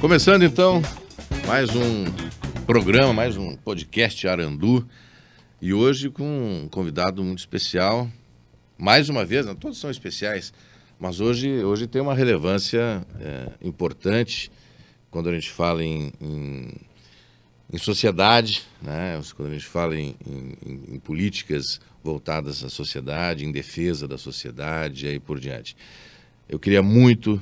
Começando então mais um programa, mais um podcast Arandu, e hoje com um convidado muito especial, mais uma vez, né? Todos são especiais, mas hoje tem uma relevância importante quando a gente fala em sociedade, né? Quando a gente fala em políticas voltadas à sociedade, em defesa da sociedade e aí por diante. Eu queria muito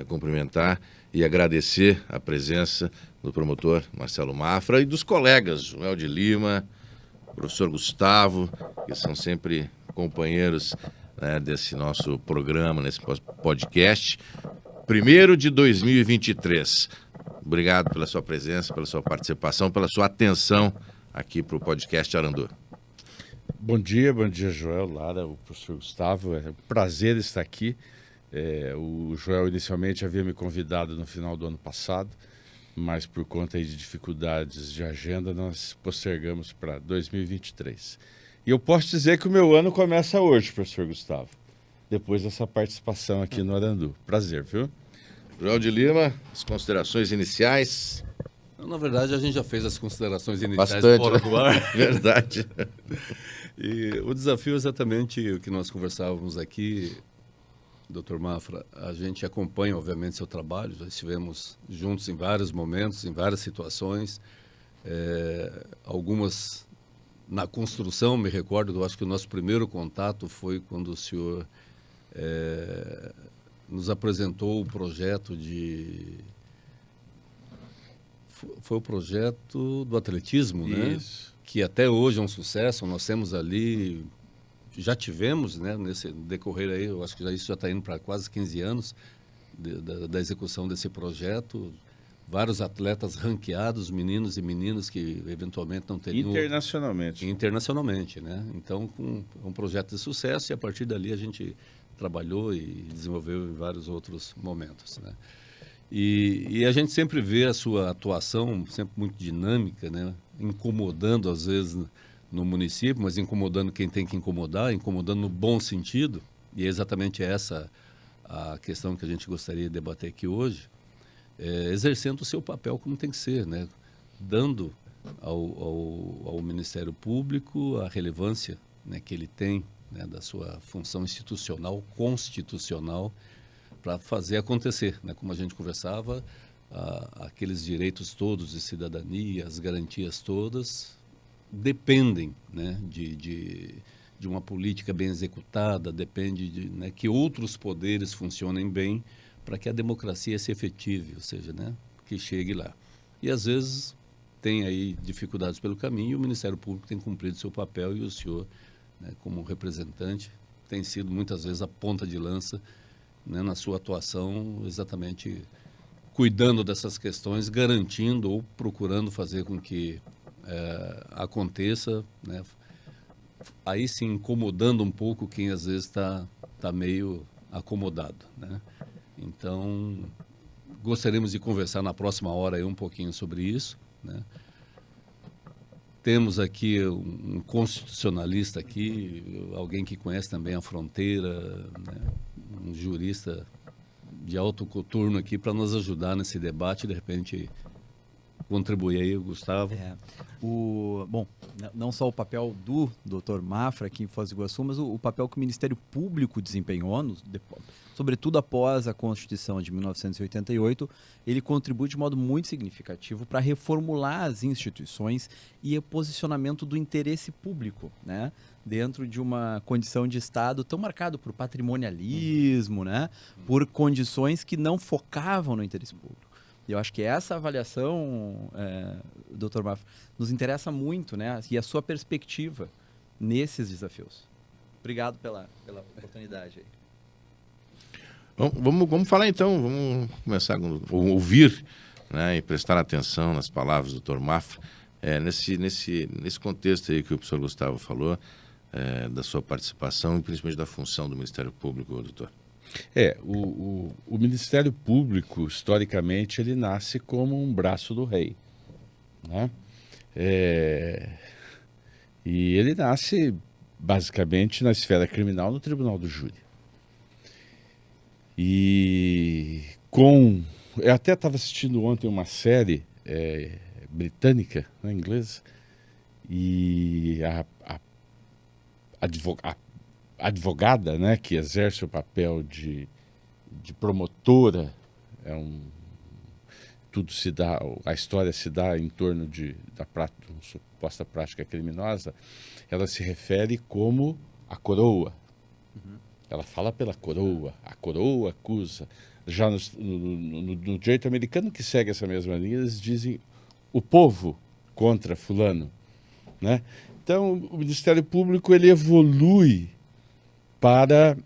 cumprimentar e agradecer a presença do promotor Marcelo Mafra e dos colegas Joel de Lima, professor Gustavo, que são sempre companheiros, né, desse nosso programa, nesse podcast. 1º de 2023. Obrigado pela sua presença, pela sua participação, pela sua atenção aqui para o podcast Arandu. Bom dia Joel, Lara, o professor Gustavo. É um prazer estar aqui. O Joel inicialmente havia me convidado no final do ano passado, mas por conta aí de dificuldades de agenda nós postergamos para 2023. E eu posso dizer que o meu ano começa hoje, professor Gustavo, depois dessa participação aqui no Arandu. Prazer, viu? Joel de Lima, as considerações iniciais. Na verdade, a gente já fez as considerações iniciais bastante, fora do ar. Verdade. E o desafio é exatamente o que nós conversávamos aqui, Dr. Mafra. A gente acompanha, obviamente, seu trabalho. Já estivemos juntos em vários momentos, em várias situações. Algumas na construção, me recordo, eu acho que o nosso primeiro contato foi quando o senhor nos apresentou o projeto Foi o projeto do atletismo, né? Isso. Que até hoje é um sucesso. Nós temos ali, já tivemos, né, nesse decorrer aí, eu acho que isso já está indo para quase 15 anos da execução desse projeto. Vários atletas ranqueados, meninos e meninas que eventualmente não teriam... Internacionalmente, né? Então, um projeto de sucesso, e a partir dali a gente trabalhou e desenvolveu em vários outros momentos, né? E a gente sempre vê a sua atuação sempre muito dinâmica, né? Incomodando às vezes no município, mas incomodando quem tem que incomodar, incomodando no bom sentido, e é exatamente essa a questão que a gente gostaria de debater aqui hoje, exercendo o seu papel como tem que ser, né? Dando ao Ministério Público a relevância, né, que ele tem, né, da sua função institucional, constitucional, para fazer acontecer, né? Como a gente conversava, aqueles direitos todos de cidadania, as garantias todas, dependem, né, de uma política bem executada, depende né, que outros poderes funcionem bem para que a democracia se efetive, ou seja, né, que chegue lá. E às vezes tem aí dificuldades pelo caminho, e o Ministério Público tem cumprido seu papel, e o senhor, né, como representante, tem sido muitas vezes a ponta de lança, né, na sua atuação, exatamente cuidando dessas questões, garantindo ou procurando fazer com que aconteça, né, aí sim incomodando um pouco quem às vezes está meio acomodado, né? Então, gostaríamos de conversar na próxima hora aí um pouquinho sobre isso, né? Temos aqui um constitucionalista aqui, alguém que conhece também a fronteira, né? Um jurista de alto coturno aqui para nos ajudar nesse debate, de repente contribuir aí, Gustavo. Bom, não só o papel do Dr. Mafra aqui em Foz do Iguaçu, mas o papel que o Ministério Público desempenhou, sobretudo após a Constituição de 1988, ele contribui de modo muito significativo para reformular as instituições e o posicionamento do interesse público, né? Dentro de uma condição de Estado tão marcado por patrimonialismo, né? Por condições que não focavam no interesse público. Eu acho que essa avaliação, Dr. Mafra, nos interessa muito, né? E a sua perspectiva nesses desafios. Obrigado pela oportunidade aí. Vamos falar então, vamos começar a ouvir, né, e prestar atenção nas palavras do Dr. Mafra, nesse contexto aí que o professor Gustavo falou, da sua participação e principalmente da função do Ministério Público, doutor. O Ministério Público, historicamente, ele nasce como um braço do rei, né? E ele nasce, basicamente, na esfera criminal, no Tribunal do Júri. E com eu até estava assistindo ontem uma série britânica, né, inglesa, e a advogada, né, que exerce o papel de promotora, tudo se dá, a história se dá em torno da suposta prática criminosa, ela se refere como a coroa. Ela fala pela coroa, a coroa acusa. Já no direito americano, que segue essa mesma linha, eles dizem o povo contra fulano, né? Então, o Ministério Público ele evolui para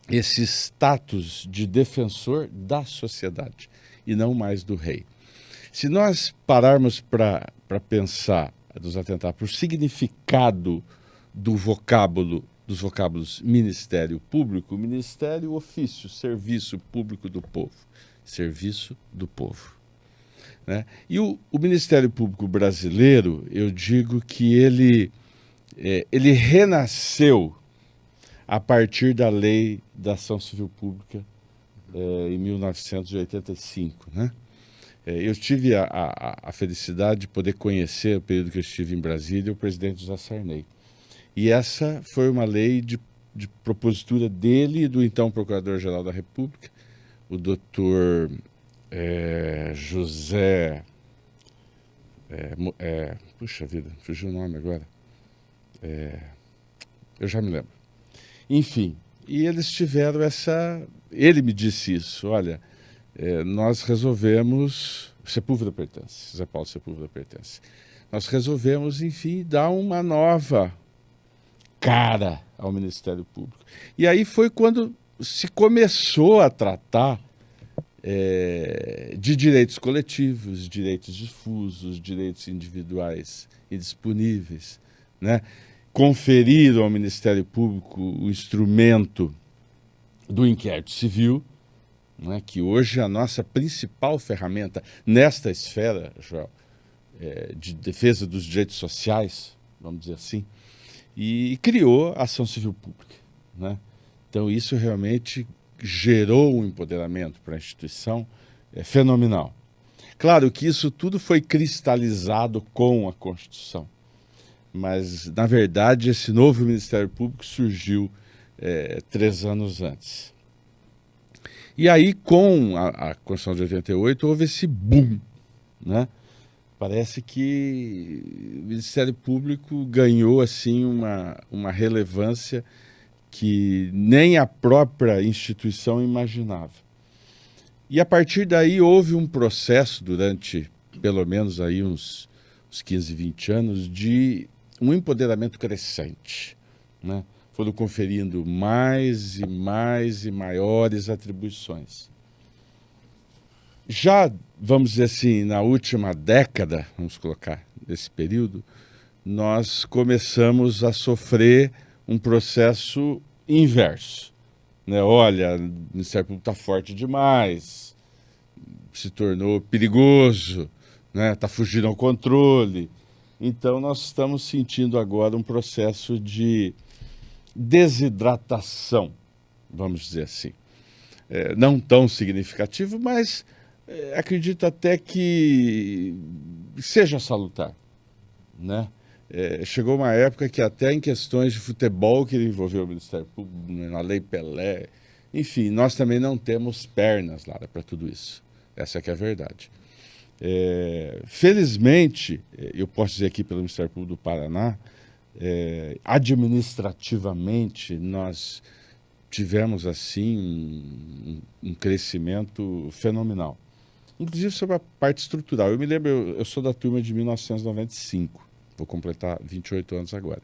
esse status de defensor da sociedade e não mais do rei. Se nós pararmos para pensar, nos atentar para o significado dos vocábulos Ministério Público, Ministério, ofício, serviço público do povo, serviço do povo, né? E o Ministério Público brasileiro, eu digo que ele renasceu a partir da Lei da Ação Civil Pública em 1985, né? Eu tive a felicidade de poder conhecer, no período que eu estive em Brasília, o presidente José Sarney. E essa foi uma lei de propositura dele e do então Procurador-Geral da República, o doutor José... puxa vida, fugiu o nome agora. Eu já me lembro. Enfim, e eles tiveram ele me disse isso, olha, nós resolvemos... Sepúlveda pertence, Zé Paulo Sepúlveda pertence. Nós resolvemos, enfim, dar uma nova cara ao Ministério Público. E aí foi quando se começou a tratar de direitos coletivos, direitos difusos, direitos individuais indisponíveis, né? Conferiram ao Ministério Público o instrumento do inquérito civil, né? Que hoje é a nossa principal ferramenta nesta esfera, Joel, de defesa dos direitos sociais, vamos dizer assim, e criou a ação civil pública, né? Então isso realmente gerou um empoderamento para a instituição fenomenal. Claro que isso tudo foi cristalizado com a Constituição, mas na verdade esse novo Ministério Público surgiu 3 anos antes. E aí com a Constituição de 88 houve esse boom, né? Parece que o Ministério Público ganhou assim uma relevância que nem a própria instituição imaginava. E a partir daí houve um processo durante pelo menos aí uns 15, 20 anos de um empoderamento crescente, né? Foram conferindo mais e mais e maiores atribuições. Já, vamos dizer assim, na última década, vamos colocar nesse período, nós começamos a sofrer um processo inverso, né? Olha, o Ministério Público está forte demais, se tornou perigoso, né? Está fugindo ao controle. Então nós estamos sentindo agora um processo de desidratação, vamos dizer assim. Não tão significativo, mas acredito até que seja salutar, né? Chegou uma época que até em questões de futebol que envolveu o Ministério Público, na Lei Pelé, enfim, nós também não temos pernas, Lara, para tudo isso. Essa que é a verdade. Felizmente, eu posso dizer aqui pelo Ministério Público do Paraná, administrativamente nós tivemos assim um crescimento fenomenal, inclusive sobre a parte estrutural. Eu me lembro, eu sou da turma de 1995, vou completar 28 anos agora.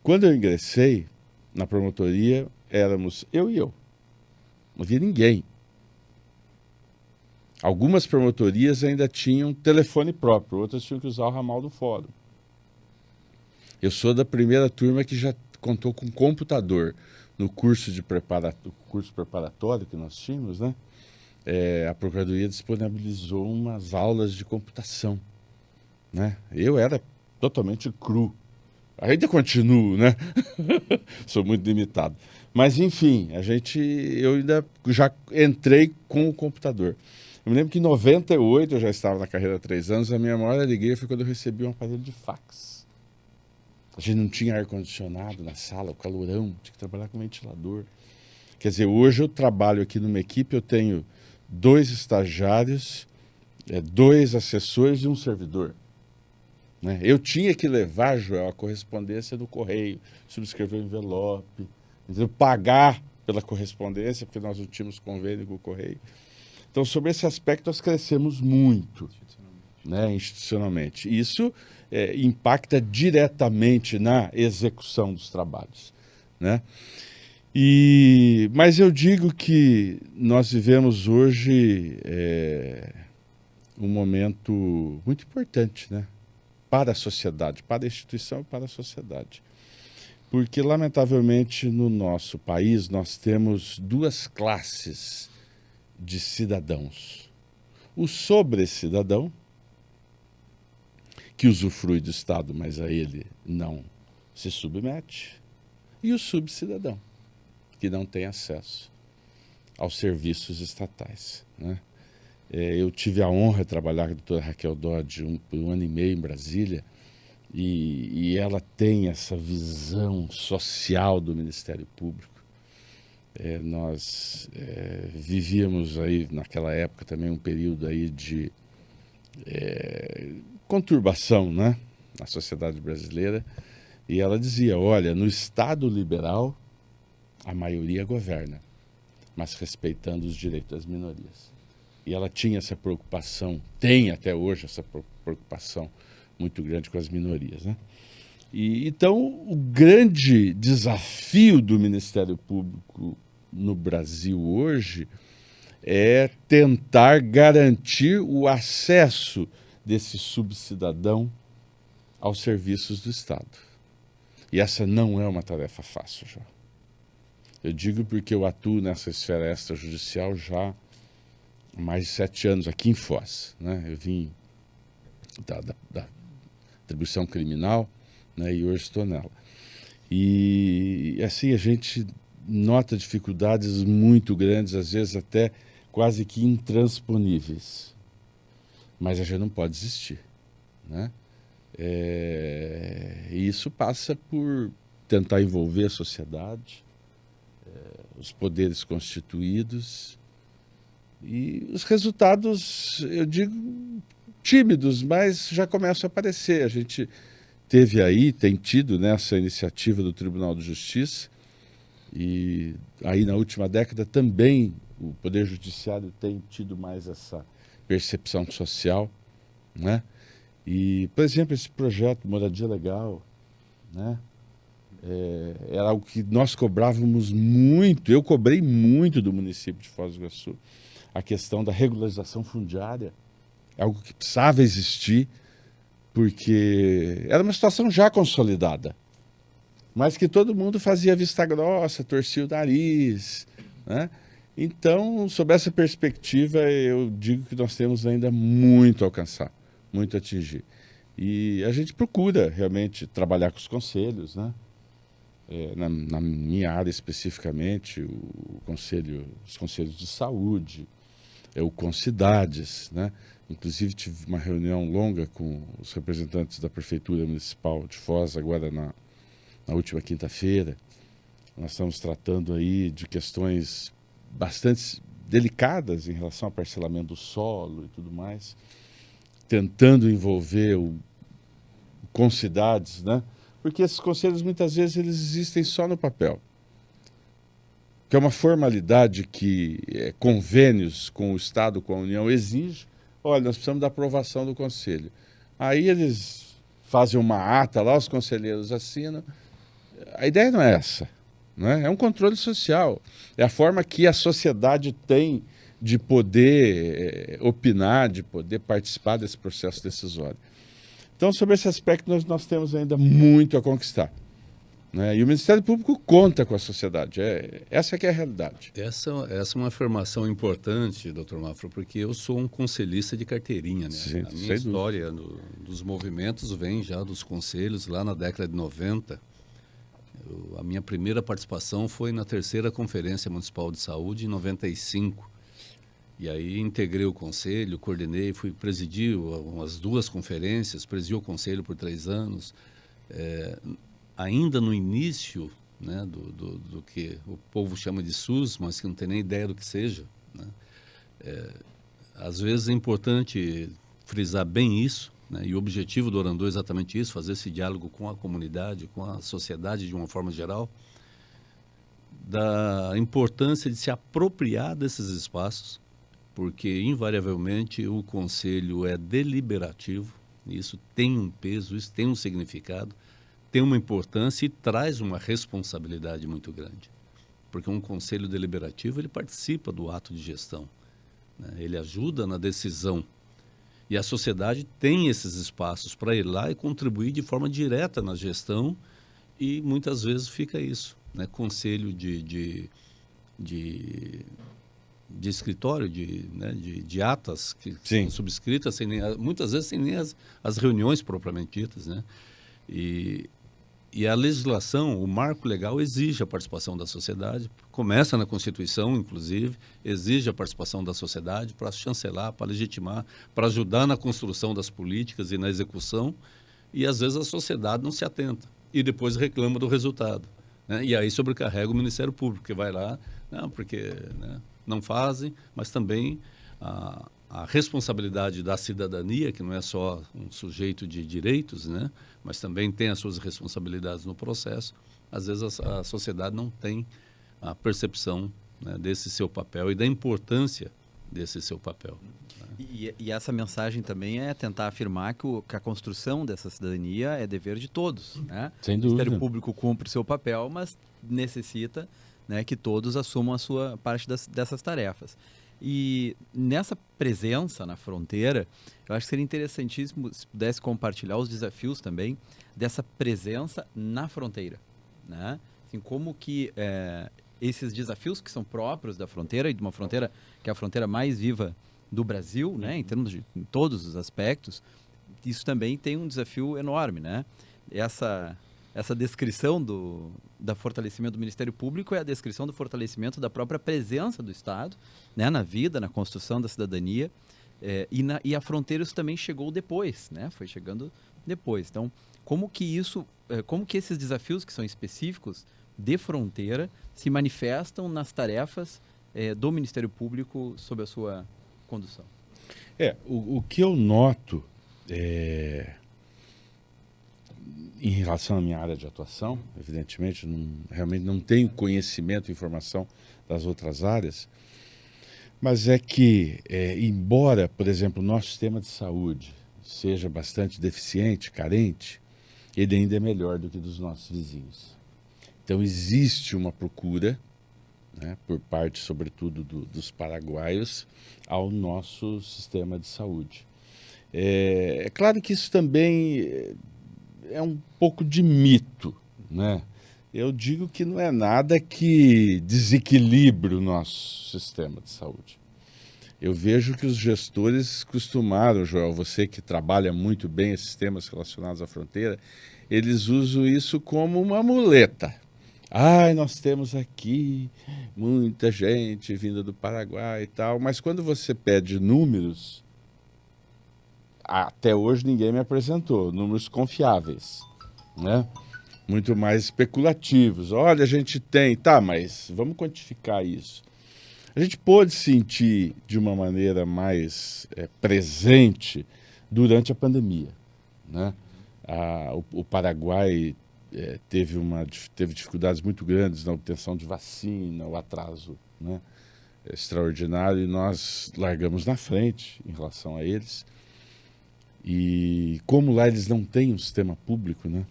Quando eu ingressei na promotoria, éramos eu e eu, não havia ninguém. Algumas promotorias ainda tinham telefone próprio, outras tinham que usar o ramal do fórum. Eu sou da primeira turma que já contou com computador. No curso preparatório que nós tínhamos, né? A Procuradoria disponibilizou umas aulas de computação, né? Eu era totalmente cru Ainda continuo, né? Sou muito limitado. Mas, enfim, eu ainda já entrei com o computador. Eu me lembro que em 98, eu já estava na carreira há 3 anos, a minha maior alegria foi quando eu recebi um aparelho de fax. A gente não tinha ar-condicionado na sala, o calorão, tinha que trabalhar com ventilador. Quer dizer, hoje eu trabalho aqui numa equipe, eu tenho 2 estagiários, 2 assessores e um servidor. Né? Eu tinha que levar, Joel, a correspondência do correio, subscrever o envelope, pagar pela correspondência, porque nós não tínhamos convênio com o correio. Então, sobre esse aspecto, nós crescemos muito, né, institucionalmente. Isso impacta diretamente na execução dos trabalhos, né? Mas eu digo que nós vivemos hoje um momento muito importante, né, para a sociedade, para a instituição e para a sociedade. Porque, lamentavelmente, no nosso país, nós temos 2 classes de cidadãos. O sobre-cidadão, que usufrui do Estado, mas a ele não se submete, e o subcidadão, que não tem acesso aos serviços estatais, né? Eu tive a honra de trabalhar com a doutora Raquel Dodge por 1 ano e meio em Brasília, e ela tem essa visão social do Ministério Público. Nós vivíamos aí naquela época também um período aí de conturbação, né, na sociedade brasileira, e ela dizia, olha, no Estado liberal a maioria governa, mas respeitando os direitos das minorias. E ela tinha essa preocupação, tem até hoje essa preocupação muito grande com as minorias, né? Então, o grande desafio do Ministério Público no Brasil hoje é tentar garantir o acesso desse subcidadão aos serviços do Estado. E essa não é uma tarefa fácil, já. Eu digo porque eu atuo nessa esfera extrajudicial já há mais de 7 anos aqui em Foz, né? Eu vim da atribuição criminal, né, e hoje estou nela. E assim a gente nota dificuldades muito grandes, às vezes até quase que intransponíveis. Mas a gente não pode desistir, né? E isso passa por tentar envolver a sociedade, os poderes constituídos, e os resultados, eu digo, tímidos, mas já começam a aparecer. A gente tem tido nessa iniciativa do Tribunal de Justiça, e aí na última década também o Poder Judiciário tem tido mais essa percepção social, né? E, por exemplo, esse projeto Moradia Legal, né? Era algo que nós cobrávamos muito, eu cobrei muito do município de Foz do Iguaçu, a questão da regularização fundiária, algo que precisava existir, porque era uma situação já consolidada, mas que todo mundo fazia vista grossa, torcia o nariz, né? Então, sob essa perspectiva, eu digo que nós temos ainda muito a alcançar, muito a atingir. E a gente procura realmente trabalhar com os conselhos, né? Na minha área especificamente, os conselhos de saúde, o Concidades, né? Inclusive tive uma reunião longa com os representantes da Prefeitura Municipal de Foz, agora na última quinta-feira. Nós estamos tratando aí de questões bastante delicadas em relação ao parcelamento do solo e tudo mais, tentando envolver o Concidades, né? Porque esses conselhos muitas vezes eles existem só no papel, que é uma formalidade que convênios com o Estado, com a União exige. Olha, nós precisamos da aprovação do Conselho. Aí eles fazem uma ata lá, os conselheiros assinam. A ideia não é essa, né? É um controle social. É a forma que a sociedade tem de poder opinar, de poder participar desse processo decisório. Então, sobre esse aspecto, nós temos ainda muito a conquistar. né? E o Ministério Público conta com a sociedade. Essa que é a realidade. Essa é uma afirmação importante, doutor Mafra, porque eu sou um conselhista de carteirinha, né? Sim, A minha história dos movimentos vem já dos conselhos lá na década de 90. A minha primeira participação foi na 3ª Conferência Municipal de Saúde, em 95. E aí integrei o conselho, coordenei, fui presidir umas 2 conferências, presidi o conselho por 3 anos. Ainda no início, né, do que o povo chama de SUS, mas que não tem nem ideia do que seja, né? Às vezes é importante frisar bem isso, né? E o objetivo do Orandô é exatamente isso, fazer esse diálogo com a comunidade, com a sociedade de uma forma geral, da importância de se apropriar desses espaços, porque invariavelmente o conselho é deliberativo, isso tem um peso, isso tem um significado, tem uma importância e traz uma responsabilidade muito grande. Porque um conselho deliberativo, ele participa do ato de gestão, né? Ele ajuda na decisão. E a sociedade tem esses espaços para ir lá e contribuir de forma direta na gestão, e muitas vezes fica isso, né? Conselho de escritório, de atas que são subscritas, muitas vezes sem nem as reuniões propriamente ditas, né? E a legislação, o marco legal exige a participação da sociedade, começa na Constituição, inclusive, exige a participação da sociedade para chancelar, para legitimar, para ajudar na construção das políticas e na execução, e às vezes a sociedade não se atenta e depois reclama do resultado, né? E aí sobrecarrega o Ministério Público, que vai lá, não, porque, né, não fazem, mas também a responsabilidade da cidadania, que não é só um sujeito de direitos, né, mas também tem as suas responsabilidades no processo. Às vezes a sociedade não tem a percepção, né, desse seu papel e da importância desse seu papel. E essa mensagem também é tentar afirmar que a construção dessa cidadania é dever de todos, né? Sem dúvida. O Ministério Público cumpre o seu papel, mas necessita, né, que todos assumam a sua parte dessas tarefas. E nessa presença na fronteira, eu acho que seria interessantíssimo se pudesse compartilhar os desafios também dessa presença na fronteira, né? Assim, como que esses desafios que são próprios da fronteira, e de uma fronteira que é a fronteira mais viva do Brasil, né, em todos os aspectos, isso também tem um desafio enorme, né? Essa descrição do fortalecimento do Ministério Público é a descrição do fortalecimento da própria presença do Estado, né, na vida, na construção da cidadania, e a fronteira isso também chegou depois, né? Foi chegando depois. Então, como que esses desafios que são específicos de fronteira se manifestam nas tarefas do Ministério Público sob a sua condução? O que eu noto em relação à minha área de atuação, evidentemente, realmente não tenho conhecimento e informação das outras áreas, mas é que, embora, por exemplo, o nosso sistema de saúde seja bastante deficiente, carente, ele ainda é melhor do que dos nossos vizinhos. Então, existe uma procura, né, por parte, sobretudo, dos paraguaios, ao nosso sistema de saúde. É claro que isso também é um pouco de mito, né? Eu digo que não é nada que desequilibre o nosso sistema de saúde. Eu vejo que os gestores costumaram, Joel, você que trabalha muito bem esses temas relacionados à fronteira, eles usam isso como uma muleta. Nós temos aqui muita gente vinda do Paraguai e tal, mas quando você pede números, até hoje ninguém me apresentou números confiáveis, né? Muito mais especulativos. Olha, a gente tem, mas vamos quantificar isso. A gente pôde sentir de uma maneira mais presente durante a pandemia, né? O Paraguai teve dificuldades muito grandes na obtenção de vacina, o atraso, né, extraordinário, e nós largamos na frente em relação a eles. E como lá eles não têm um sistema público, né,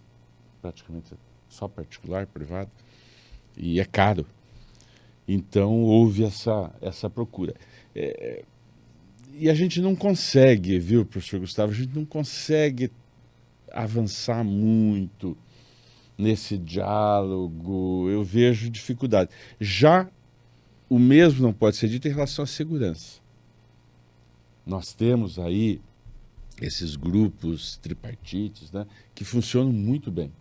praticamente só particular, privado, e é caro, então houve essa procura. E a gente não consegue, viu, professor Gustavo, a gente não consegue avançar muito nesse diálogo, eu vejo dificuldade. Já o mesmo não pode ser dito em relação à segurança. Nós temos aí esses grupos tripartites, né, que funcionam muito bem,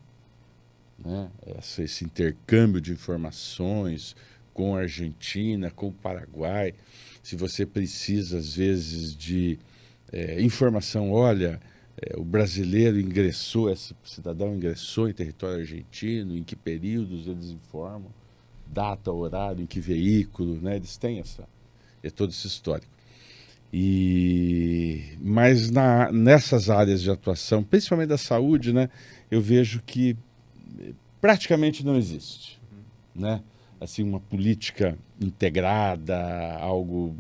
né? Esse intercâmbio de informações com a Argentina, com o Paraguai. Se você precisa, às vezes, de informação, olha, o brasileiro ingressou, esse cidadão ingressou em território argentino, em que períodos eles informam, data, horário, em que veículo, né? Eles têm todo esse histórico. Mas nessas áreas de atuação, principalmente da saúde, né, eu vejo que praticamente não existe, né? Assim, uma política integrada, algo,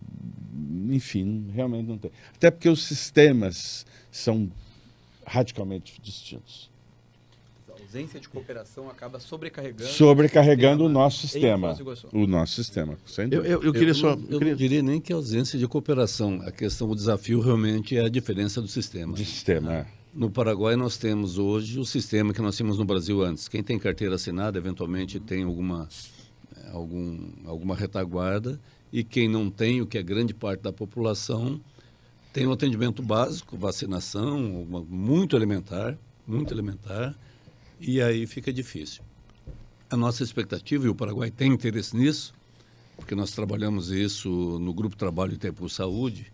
enfim, realmente não tem. Até porque os sistemas são radicalmente distintos. A ausência de cooperação acaba sobrecarregando o nosso sistema. O nosso sistema, sem dúvida. Eu queria só... Eu não diria nem que a ausência de cooperação. A questão, o desafio realmente é a diferença do sistema. De sistema, é. No Paraguai nós temos hoje o sistema que nós tínhamos no Brasil antes. Quem tem carteira assinada, eventualmente tem alguma retaguarda, e quem não tem, o que é grande parte da população, tem um atendimento básico, vacinação, muito elementar, e aí fica difícil. A nossa expectativa, e o Paraguai tem interesse nisso, porque nós trabalhamos isso no Grupo Trabalho Itaipu Saúde,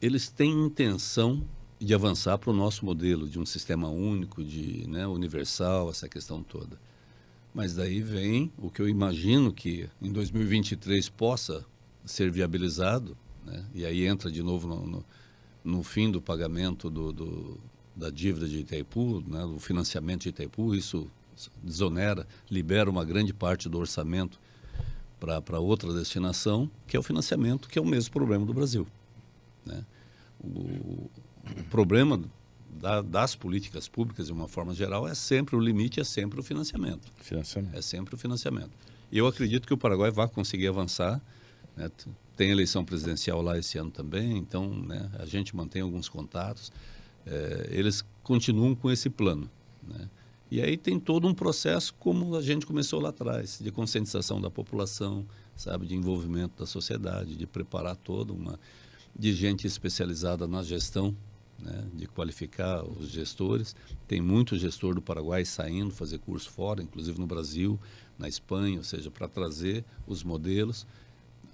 eles têm intenção de avançar para o nosso modelo de um sistema único, universal, essa questão toda. Mas daí vem o que eu imagino que em 2023 possa ser viabilizado, né? E aí entra de novo no fim do pagamento da dívida de Itaipu, né? O financiamento de Itaipu, isso desonera, libera uma grande parte do orçamento para outra destinação, que é o financiamento, que é o mesmo problema do Brasil, né? O problema das políticas públicas, de uma forma geral, é sempre o limite, é sempre o financiamento. É sempre o financiamento. E eu acredito que o Paraguai vai conseguir avançar, né? Tem eleição presidencial lá esse ano também, então, né, a gente mantém alguns contatos. Eles continuam com esse plano, né? E aí tem todo um processo, como a gente começou lá atrás, de conscientização da população, sabe, de envolvimento da sociedade, de preparar de gente especializada na gestão, né, de qualificar os gestores. Tem muito gestor do Paraguai saindo fazer curso fora, inclusive no Brasil, na Espanha, ou seja, para trazer os modelos.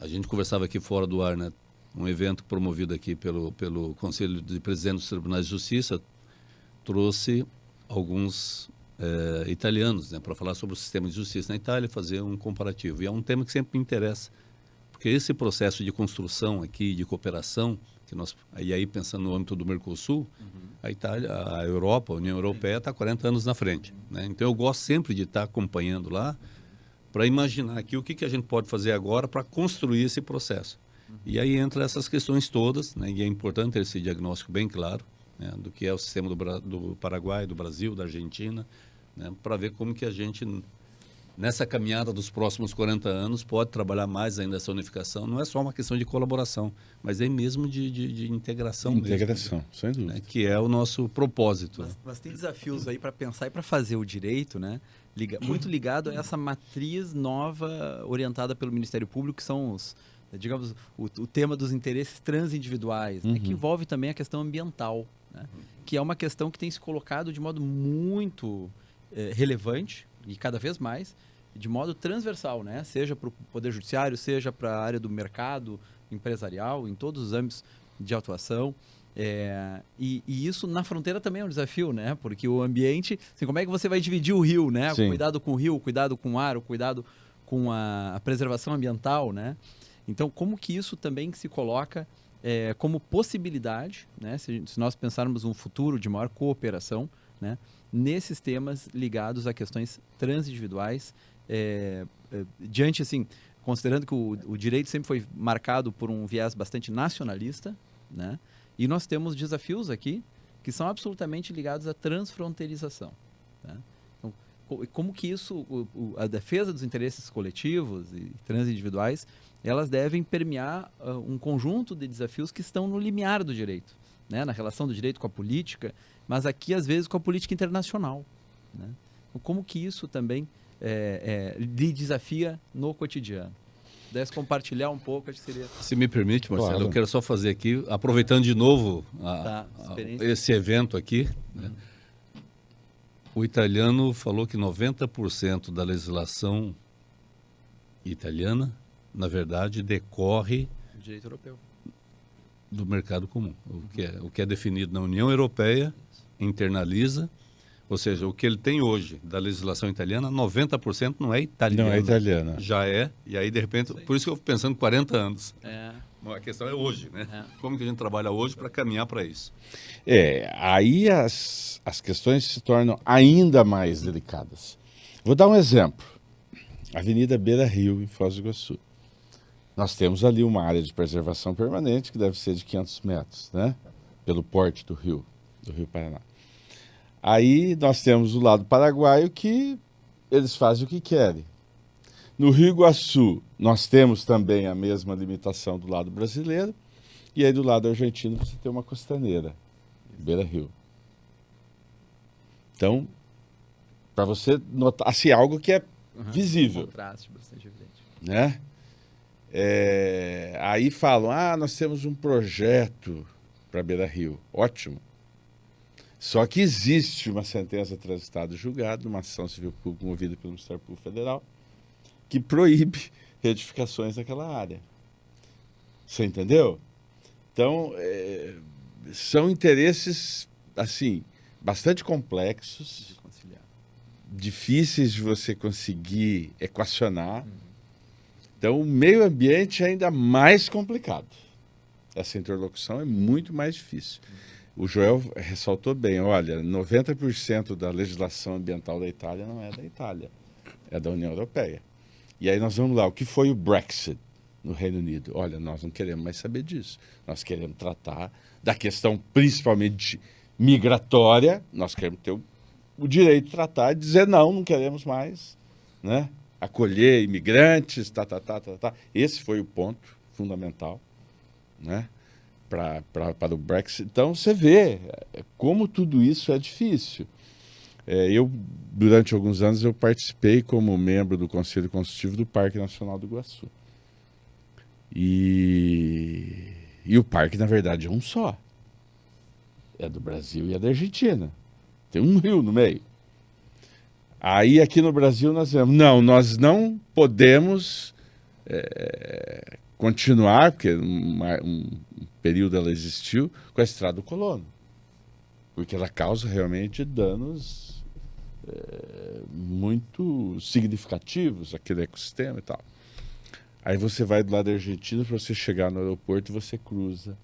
A gente conversava aqui fora do ar, né, um evento promovido aqui pelo Conselho de Presidentes dos Tribunais de Justiça, trouxe alguns italianos, né, para falar sobre o sistema de justiça na Itália, fazer um comparativo. E é um tema que sempre me interessa, porque esse processo de construção aqui, de cooperação, e aí pensando no âmbito do Mercosul, a Itália, a Europa, a União Europeia está 40 anos na frente, né? Então eu gosto sempre de estar acompanhando lá para imaginar aqui o que a gente pode fazer agora para construir esse processo. E aí entra essas questões todas, né? E é importante ter esse diagnóstico bem claro, né, do que é o sistema do Paraguai, do Brasil, da Argentina, né, para ver como que a gente, nessa caminhada dos próximos 40 anos, pode trabalhar mais ainda essa unificação. Não é só uma questão de colaboração, mas é mesmo de integração. Integração, mesmo, sem dúvida. né, que é o nosso propósito. Mas tem desafios aí para pensar e para fazer o direito, né? Muito ligado a essa matriz nova orientada pelo Ministério Público, que são digamos, o tema dos interesses transindividuais, né, que envolve também a questão ambiental, né, que é uma questão que tem se colocado de modo muito relevante e cada vez mais, de modo transversal, né, seja para o Poder Judiciário, seja para a área do mercado empresarial, em todos os âmbitos de atuação. E isso na fronteira também é um desafio, né? Porque o ambiente, assim, como é que você vai dividir o rio, né? Sim. O cuidado com o rio, o cuidado com o ar, o cuidado com a preservação ambiental, né? Então, como que isso também se coloca como possibilidade, né? Se nós pensarmos um futuro de maior cooperação, né? Nesses temas ligados a questões transindividuais, diante, assim, considerando que o direito sempre foi marcado por um viés bastante nacionalista, né? E nós temos desafios aqui que são absolutamente ligados à transfronteirização, tá? Então, como que isso, a defesa dos interesses coletivos e transindividuais, elas devem permear um conjunto de desafios que estão no limiar do direito, né? Na relação do direito com a política, mas aqui, às vezes, com a política internacional, né? Como que isso também lhe desafia no cotidiano? Pudesse compartilhar um pouco, acho que seria... Se me permite, Marcelo, Claro. eu quero só fazer aqui, aproveitando de novo experiência. esse evento aqui, né? O italiano falou que 90% da legislação italiana, na verdade, decorre Direito europeu. do mercado comum. O que é definido na União Europeia, internaliza, ou seja, o que ele tem hoje da legislação italiana, 90% não é italiano. Não é italiana. Já é, e aí de repente, por isso que eu fico pensando 40 anos. É. A questão é hoje, né? É. Como que a gente trabalha hoje para caminhar para isso? Aí as questões se tornam ainda mais delicadas. Vou dar um exemplo. Avenida Beira Rio, em Foz do Iguaçu. Nós temos ali uma área de preservação permanente que deve ser de 500 metros, né? Pelo porte do Rio Paraná. Aí nós temos o lado paraguaio que eles fazem o que querem. No Rio Iguaçu, nós temos também a mesma limitação do lado brasileiro. E aí do lado argentino você tem uma costaneira, Beira Rio. Então, para você notar, assim, algo que é visível, Contraste bastante evidente. né? Aí falam, nós temos um projeto para Beira Rio. Ótimo. Só que existe uma sentença transitada e julgada, uma ação civil pública movida pelo Ministério Público Federal, que proíbe edificações naquela área. Você entendeu? Então, são interesses, assim, bastante complexos, difíceis de você conseguir equacionar. Então, o meio ambiente é ainda mais complicado. Essa interlocução é muito mais difícil. O Joel ressaltou bem, olha, 90% da legislação ambiental da Itália não é da Itália, é da União Europeia. E aí nós vamos lá, o que foi o Brexit no Reino Unido? Olha, nós não queremos mais saber disso. Nós queremos tratar da questão principalmente migratória, nós queremos ter o direito de tratar e dizer não queremos mais, né? Acolher imigrantes, Esse foi o ponto fundamental, né? Para o Brexit. Então, você vê como tudo isso é difícil. Durante alguns anos, eu participei como membro do Conselho Consultivo do Parque Nacional do Iguaçu. E o parque, na verdade, é um só. É do Brasil e é da Argentina. Tem um rio no meio. Aí, aqui no Brasil, nós nós não podemos continuar, porque um período ela existiu, com a Estrada do Colono. Porque ela causa realmente danos muito significativos àquele ecossistema e tal. Aí você vai do lado da Argentina, para você chegar no aeroporto, você cruza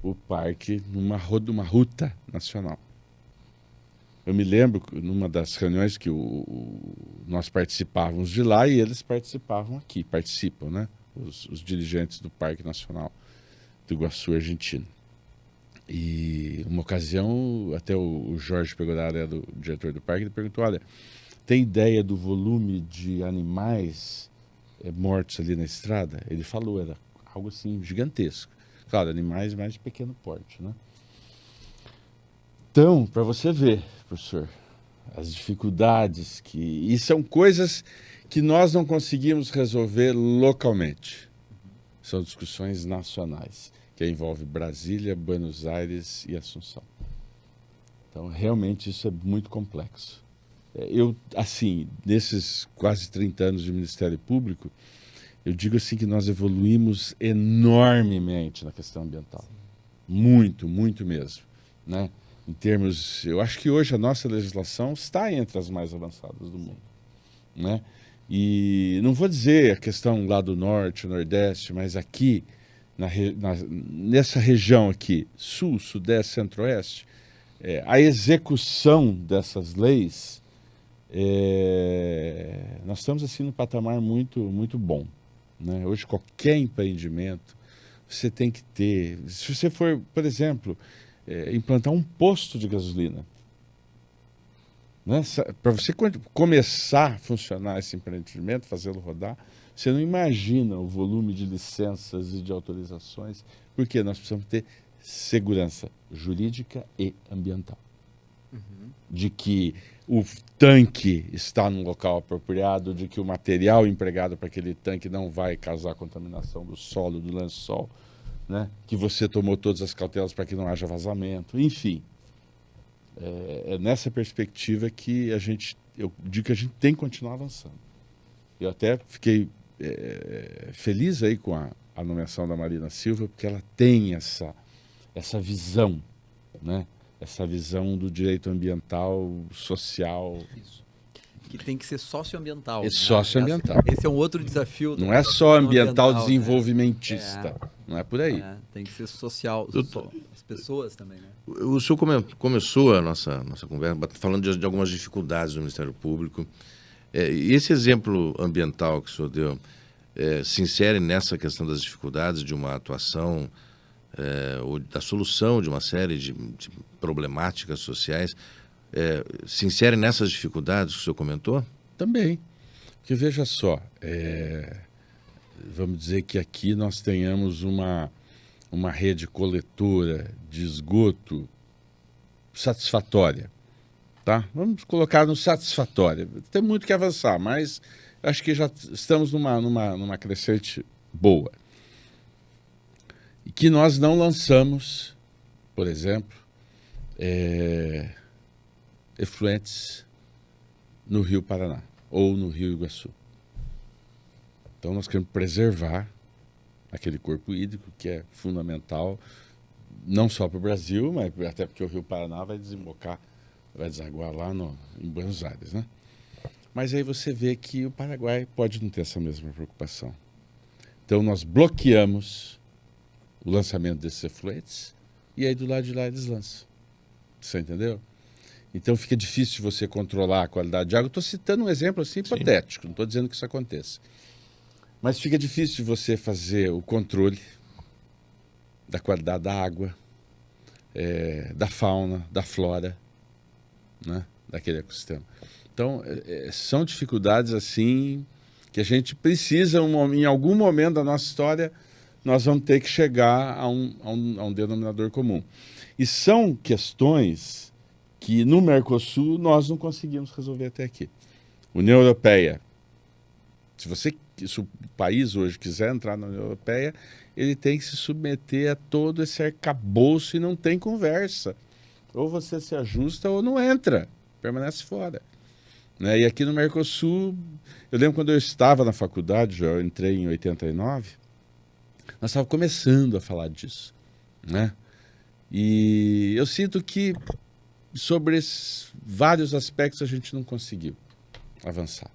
o parque numa ruta nacional. Eu me lembro, numa das reuniões que nós participávamos de lá e eles participavam aqui, participam, né? Os dirigentes do Parque Nacional do Iguaçu Argentino. E uma ocasião, até o Jorge Pegoraro, do diretor do parque, ele perguntou, olha, tem ideia do volume de animais mortos ali na estrada? Ele falou, era algo assim gigantesco. Claro, animais mais de pequeno porte, né? Então, para você ver, professor, as dificuldades e são coisas que nós não conseguimos resolver localmente. São discussões nacionais, que envolve Brasília, Buenos Aires e Assunção. Então, realmente, isso é muito complexo. Eu, assim, nesses quase 30 anos de Ministério Público, eu digo assim que nós evoluímos enormemente na questão ambiental. Muito, muito mesmo, né? Em termos, eu acho que hoje a nossa legislação está entre as mais avançadas do mundo, né? E não vou dizer a questão lá do norte, nordeste, mas aqui, nessa região aqui, sul, sudeste, centro-oeste, a execução dessas leis, nós estamos assim num patamar muito, muito bom, né? Hoje qualquer empreendimento, você tem que ter, se você for, por exemplo, implantar um posto de gasolina, né? Para você começar a funcionar esse empreendimento, fazê-lo rodar, você não imagina o volume de licenças e de autorizações, porque nós precisamos ter segurança jurídica e ambiental. de que o tanque está no local apropriado, de que o material empregado para aquele tanque não vai causar contaminação do solo, do lençol, né? Que você tomou todas as cautelas para que não haja vazamento, enfim. É nessa perspectiva que eu digo que a gente tem que continuar avançando. Eu até fiquei feliz aí com a nomeação da Marina Silva, porque ela tem essa visão, né? Essa visão do direito ambiental, social. Isso. Que tem que ser socioambiental. É socioambiental. Esse é um outro desafio. Não é só ambiental desenvolvimentista. Não é por aí. Tem que ser social. As pessoas também, né? O senhor começou a nossa conversa falando de algumas dificuldades do Ministério Público. E esse exemplo ambiental que o senhor deu se insere nessa questão das dificuldades de uma atuação ou da solução de uma série de problemáticas sociais, se insere nessas dificuldades que o senhor comentou? Também. Porque veja só, vamos dizer que aqui nós tenhamos uma rede coletora de esgoto satisfatória. Tá? Vamos colocar no satisfatória. Tem muito que avançar, mas acho que já estamos numa crescente boa. E que nós não lançamos, por exemplo, efluentes no Rio Paraná ou no Rio Iguaçu. Então nós queremos preservar aquele corpo hídrico que é fundamental, não só para o Brasil, mas até porque o Rio Paraná vai desaguar lá em Buenos Aires, né? Mas aí você vê que o Paraguai pode não ter essa mesma preocupação. Então nós bloqueamos o lançamento desses efluentes e aí do lado de lá eles lançam. Você entendeu? Então fica difícil você controlar a qualidade de água. Estou citando um exemplo assim hipotético, não estou dizendo que isso aconteça. Mas fica difícil você fazer o controle da qualidade da água, da fauna, da flora, né, daquele ecossistema. Então, são dificuldades assim que a gente precisa, em algum momento da nossa história, nós vamos ter que chegar a um denominador comum. E são questões que no Mercosul nós não conseguimos resolver até aqui. União Europeia, se o país hoje quiser entrar na União Europeia, ele tem que se submeter a todo esse arcabouço e não tem conversa. Ou você se ajusta ou não entra, permanece fora. Né? E aqui no Mercosul, eu lembro quando eu estava na faculdade, eu entrei em 89, nós estávamos começando a falar disso. Né? E eu sinto que sobre vários aspectos a gente não conseguiu avançar.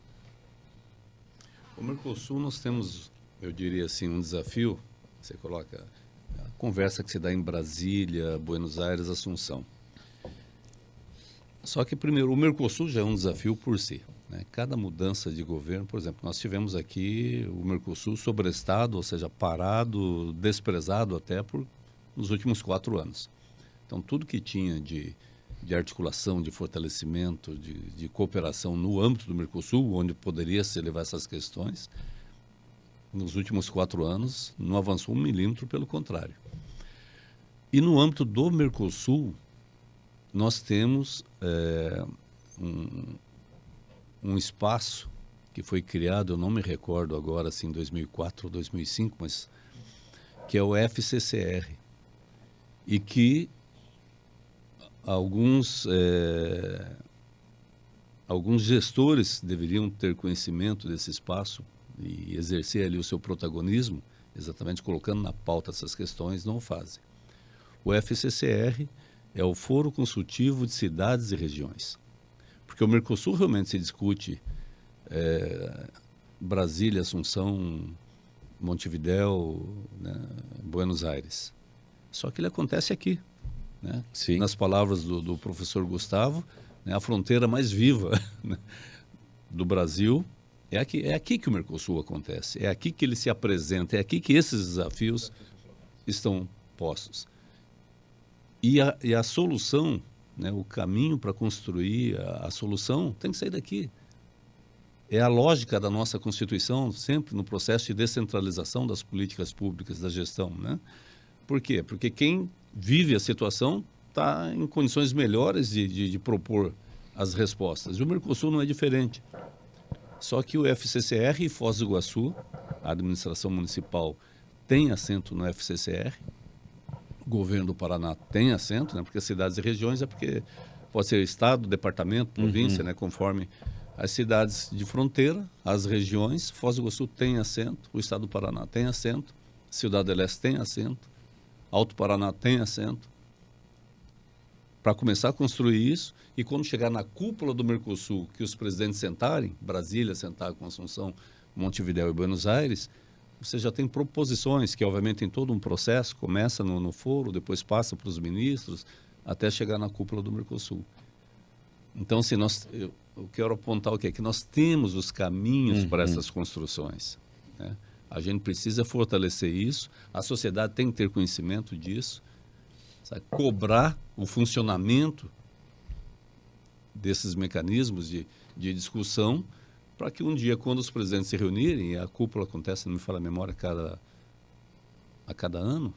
O Mercosul nós temos, eu diria assim, um desafio. Você coloca a conversa que se dá em Brasília, Buenos Aires, Assunção. Só que, primeiro, o Mercosul já é um desafio por si. Né? Cada mudança de governo, por exemplo, nós tivemos aqui o Mercosul sobrestado, ou seja, parado, desprezado até nos últimos 4 anos. Então, tudo que tinha de articulação, de fortalecimento, de cooperação no âmbito do Mercosul, onde poderia se levar essas questões, nos últimos 4 anos não avançou 1 milímetro, pelo contrário. E no âmbito do Mercosul, nós temos um espaço que foi criado, eu não me recordo agora se em 2004 ou 2005, mas que é o FCCR, e que alguns gestores deveriam ter conhecimento desse espaço e exercer ali o seu protagonismo, exatamente colocando na pauta essas questões, não o fazem. O FCCR é o Foro Consultivo de Cidades e Regiões. Porque o Mercosul realmente se discute Brasília, Assunção, Montevidéu, né, Buenos Aires. Só que ele acontece aqui. Né? Sim. Nas palavras do professor Gustavo, né, a fronteira mais viva do Brasil é aqui que o Mercosul acontece, é aqui que ele se apresenta, é aqui que esses desafios estão postos. E a solução, né, o caminho para construir a solução tem que sair daqui. É a lógica da nossa Constituição, sempre no processo de descentralização das políticas públicas, da gestão. Né? Por quê? Porque quem vive a situação está em condições melhores de propor as respostas. E o Mercosul não é diferente. Só que o FCCR e Foz do Iguaçu, a administração municipal tem assento no FCCR, o governo do Paraná tem assento, né? Porque cidades e regiões é porque pode ser estado, departamento, província, né? Conforme as cidades de fronteira, as regiões. Foz do Iguaçu tem assento, o estado do Paraná tem assento, Cidade del Este tem assento, Alto Paraná tem assento. Para começar a construir isso, e quando chegar na cúpula do Mercosul, que os presidentes sentarem, Brasília sentar com Assunção, Montevidéu e Buenos Aires, você já tem proposições que, obviamente, tem todo um processo, começa no foro, depois passa para os ministros, até chegar na cúpula do Mercosul. Então, assim, eu quero apontar o quê? Que nós temos os caminhos para essas construções, né? A gente precisa fortalecer isso, a sociedade tem que ter conhecimento disso, sabe? Cobrar o funcionamento desses mecanismos de discussão, para que um dia, quando os presidentes se reunirem, e a cúpula acontece, não me fala a memória, a cada ano,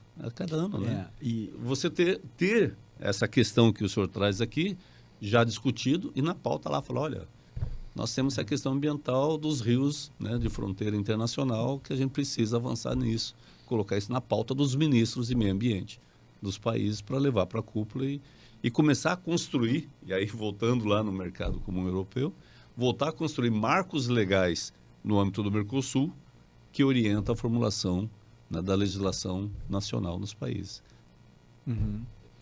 né? E você ter essa questão que o senhor traz aqui, já discutido, e na pauta lá falar, olha, nós temos a questão ambiental dos rios, né, de fronteira internacional, que a gente precisa avançar nisso, colocar isso na pauta dos ministros de meio ambiente dos países para levar para a cúpula e começar a construir, e aí voltando lá no mercado comum europeu, voltar a construir marcos legais no âmbito do Mercosul que orienta a formulação, né, da legislação nacional nos países.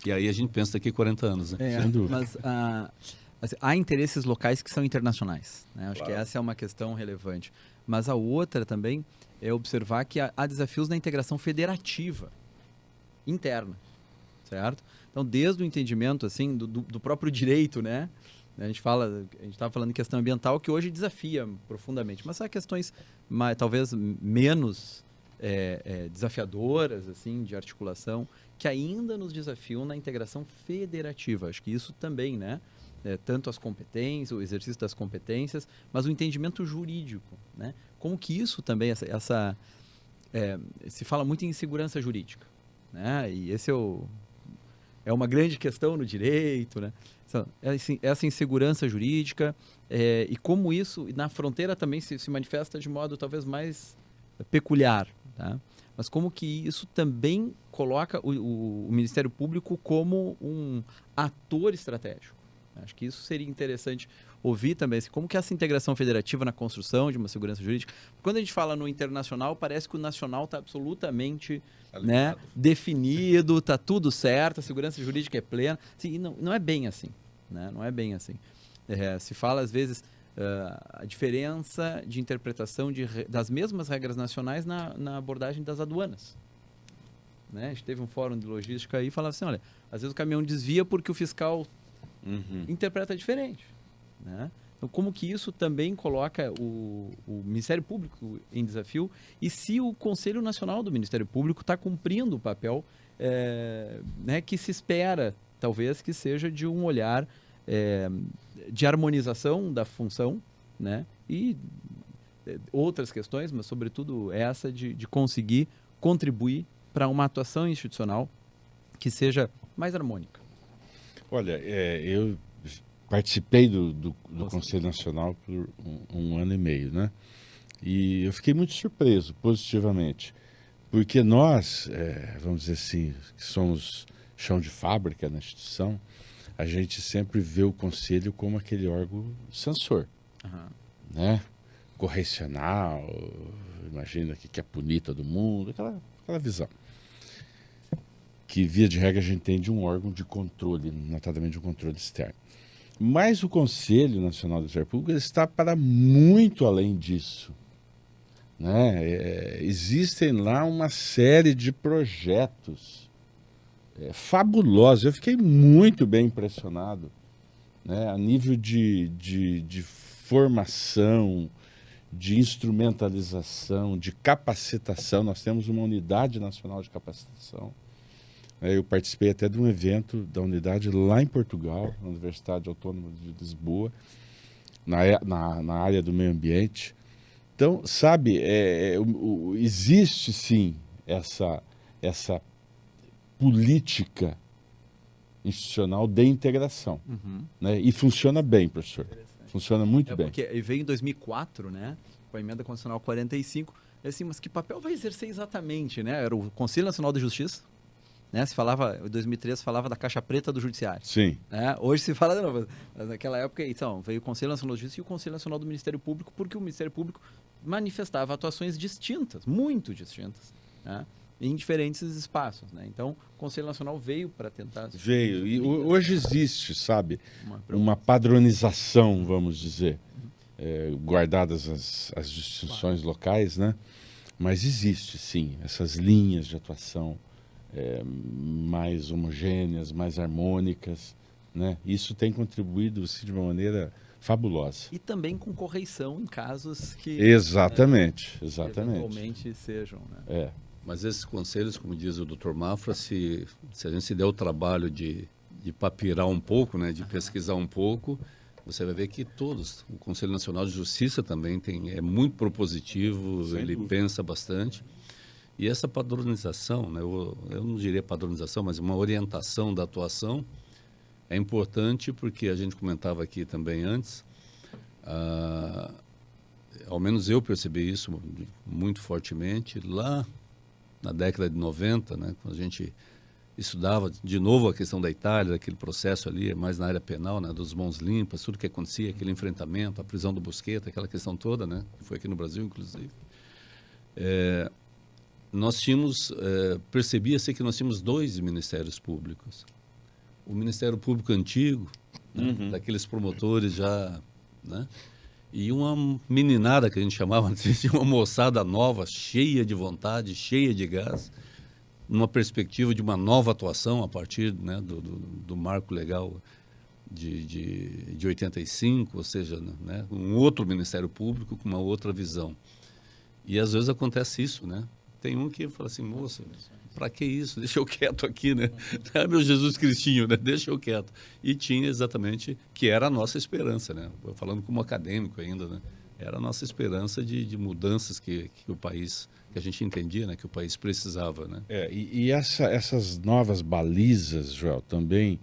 E aí a gente pensa daqui a 40 anos, né? Sem dúvida. Mas assim, há interesses locais que são internacionais, né? Acho Claro. que essa é uma questão relevante. Mas a outra também é observar que há desafios na integração federativa interna, certo? Então, desde o entendimento assim do próprio direito, né? A gente estava falando de questão ambiental que hoje desafia profundamente, mas há questões talvez menos desafiadoras assim de articulação que ainda nos desafiam na integração federativa. Acho que isso também, né? Tanto as competências, o exercício das competências, mas o entendimento jurídico, né? Como que isso também se fala muito em segurança jurídica, né? E esse é uma grande questão no direito, né? Essa insegurança jurídica e como isso na fronteira também se manifesta de modo talvez mais peculiar, tá? Mas como que isso também coloca o Ministério Público como um ator estratégico. Acho que isso seria interessante ouvir também, assim, como que essa integração federativa na construção de uma segurança jurídica. Quando a gente fala no internacional, parece que o nacional está absolutamente, né, definido, está tudo certo, a segurança jurídica é plena. Assim, não é bem assim, né? Não é bem assim. Se fala, às vezes, a diferença de interpretação das mesmas regras nacionais na abordagem das aduanas. Né? A gente teve um fórum de logística aí e falava assim, olha, às vezes o caminhão desvia porque o fiscal interpreta diferente. Né? Então, como que isso também coloca o Ministério Público em desafio e se o Conselho Nacional do Ministério Público está cumprindo o papel né, que se espera, talvez, que seja de um olhar de harmonização da função, né? E outras questões, mas sobretudo essa de conseguir contribuir para uma atuação institucional que seja mais harmônica. Olha, eu participei do Conselho Nacional por um ano e meio, né? E eu fiquei muito surpreso, positivamente, porque nós, vamos dizer assim, que somos chão de fábrica na instituição, a gente sempre vê o Conselho como aquele órgão censor, né? Correcional, imagina que quer punir todo mundo, aquela visão. Que, via de regra, a gente tem de um órgão de controle, notadamente de um controle externo. Mas o Conselho Nacional do Ministério Público está para muito além disso. Né? Existem lá uma série de projetos fabulosos. Eu fiquei muito bem impressionado, né? A nível de formação, de instrumentalização, de capacitação. Nós temos uma unidade nacional de capacitação. Eu participei até de um evento da unidade lá em Portugal, na Universidade Autônoma de Lisboa, na área do meio ambiente. Então, sabe, existe sim essa política institucional de integração. Né? E funciona bem, professor. Funciona muito bem. Porque veio em 2004, né, com a emenda constitucional 45, assim, mas que papel vai exercer exatamente, né? Era o Conselho Nacional de Justiça, né? Se falava, em 2003 falava da caixa preta do judiciário. Sim. Né? Hoje se fala de novo, mas naquela época, então, veio o Conselho Nacional de Justiça e o Conselho Nacional do Ministério Público, porque o Ministério Público manifestava atuações distintas, muito distintas, né? Em diferentes espaços, né? Então, o Conselho Nacional veio para tentar... Veio. E hoje existe, sabe, uma padronização, vamos dizer, guardadas as distinções locais, né? Mas existe, sim, essas linhas de atuação mais homogêneas, mais harmônicas, né? Isso tem contribuído assim, de uma maneira fabulosa. E também com correição em casos que... Exatamente, que exatamente. eventualmente sejam, né? Mas esses conselhos, como diz o Dr. Mafra, se a gente se der o trabalho de papirar um pouco, né, de pesquisar um pouco, você vai ver que todos, o Conselho Nacional de Justiça também é muito propositivo, ele pensa bastante. E essa padronização, né, eu não diria padronização, mas uma orientação da atuação é importante porque a gente comentava aqui também antes, ao menos eu percebi isso muito fortemente, lá na década de 90, né, quando a gente estudava de novo a questão da Itália, daquele processo ali, mais na área penal, né, dos mãos limpas, tudo que acontecia, aquele enfrentamento, a prisão do Busqueta, aquela questão toda, né, que foi aqui no Brasil, inclusive. Nós tínhamos, percebia-se que nós tínhamos dois ministérios públicos. O Ministério Público antigo, né, daqueles promotores já, né, e uma meninada que a gente chamava de uma moçada nova, cheia de vontade, cheia de gás, numa perspectiva de uma nova atuação a partir, né, do marco legal de 85, ou seja, né, um outro Ministério Público com uma outra visão. E às vezes acontece isso, né? Tem um que fala assim, moça, para que isso? Deixa eu quieto aqui, né? Ah, meu Jesus Cristinho, né? Deixa eu quieto. E tinha exatamente, que era a nossa esperança, né? Falando como acadêmico ainda, né? Era a nossa esperança de mudanças que o país, que a gente entendia, né? Que o país precisava, né? E essas novas balizas, Joel, também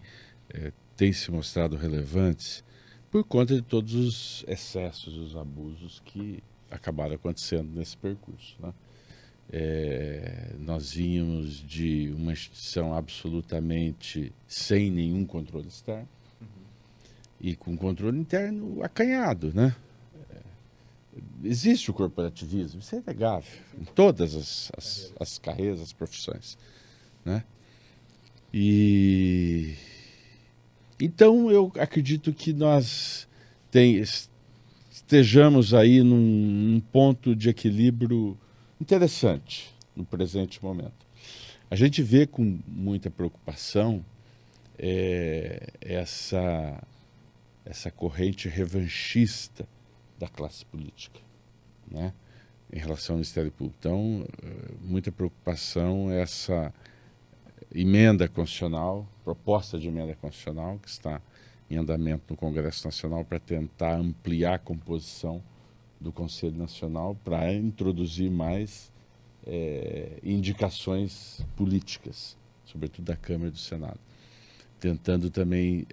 têm se mostrado relevantes por conta de todos os excessos, os abusos que acabaram acontecendo nesse percurso, né? Nós vínhamos de uma instituição absolutamente sem nenhum controle externo e com controle interno acanhado, né? Existe o corporativismo, isso é inegável, em todas as carreiras, as profissões, né? E então eu acredito que nós estejamos aí num ponto de equilíbrio interessante no presente momento. A gente vê com muita preocupação essa corrente revanchista da classe política, né, em relação ao Ministério Público. Então, muita preocupação essa emenda constitucional, proposta de emenda constitucional que está em andamento no Congresso Nacional para tentar ampliar a composição do Conselho Nacional para introduzir mais indicações políticas, sobretudo da Câmara e do Senado, tentando também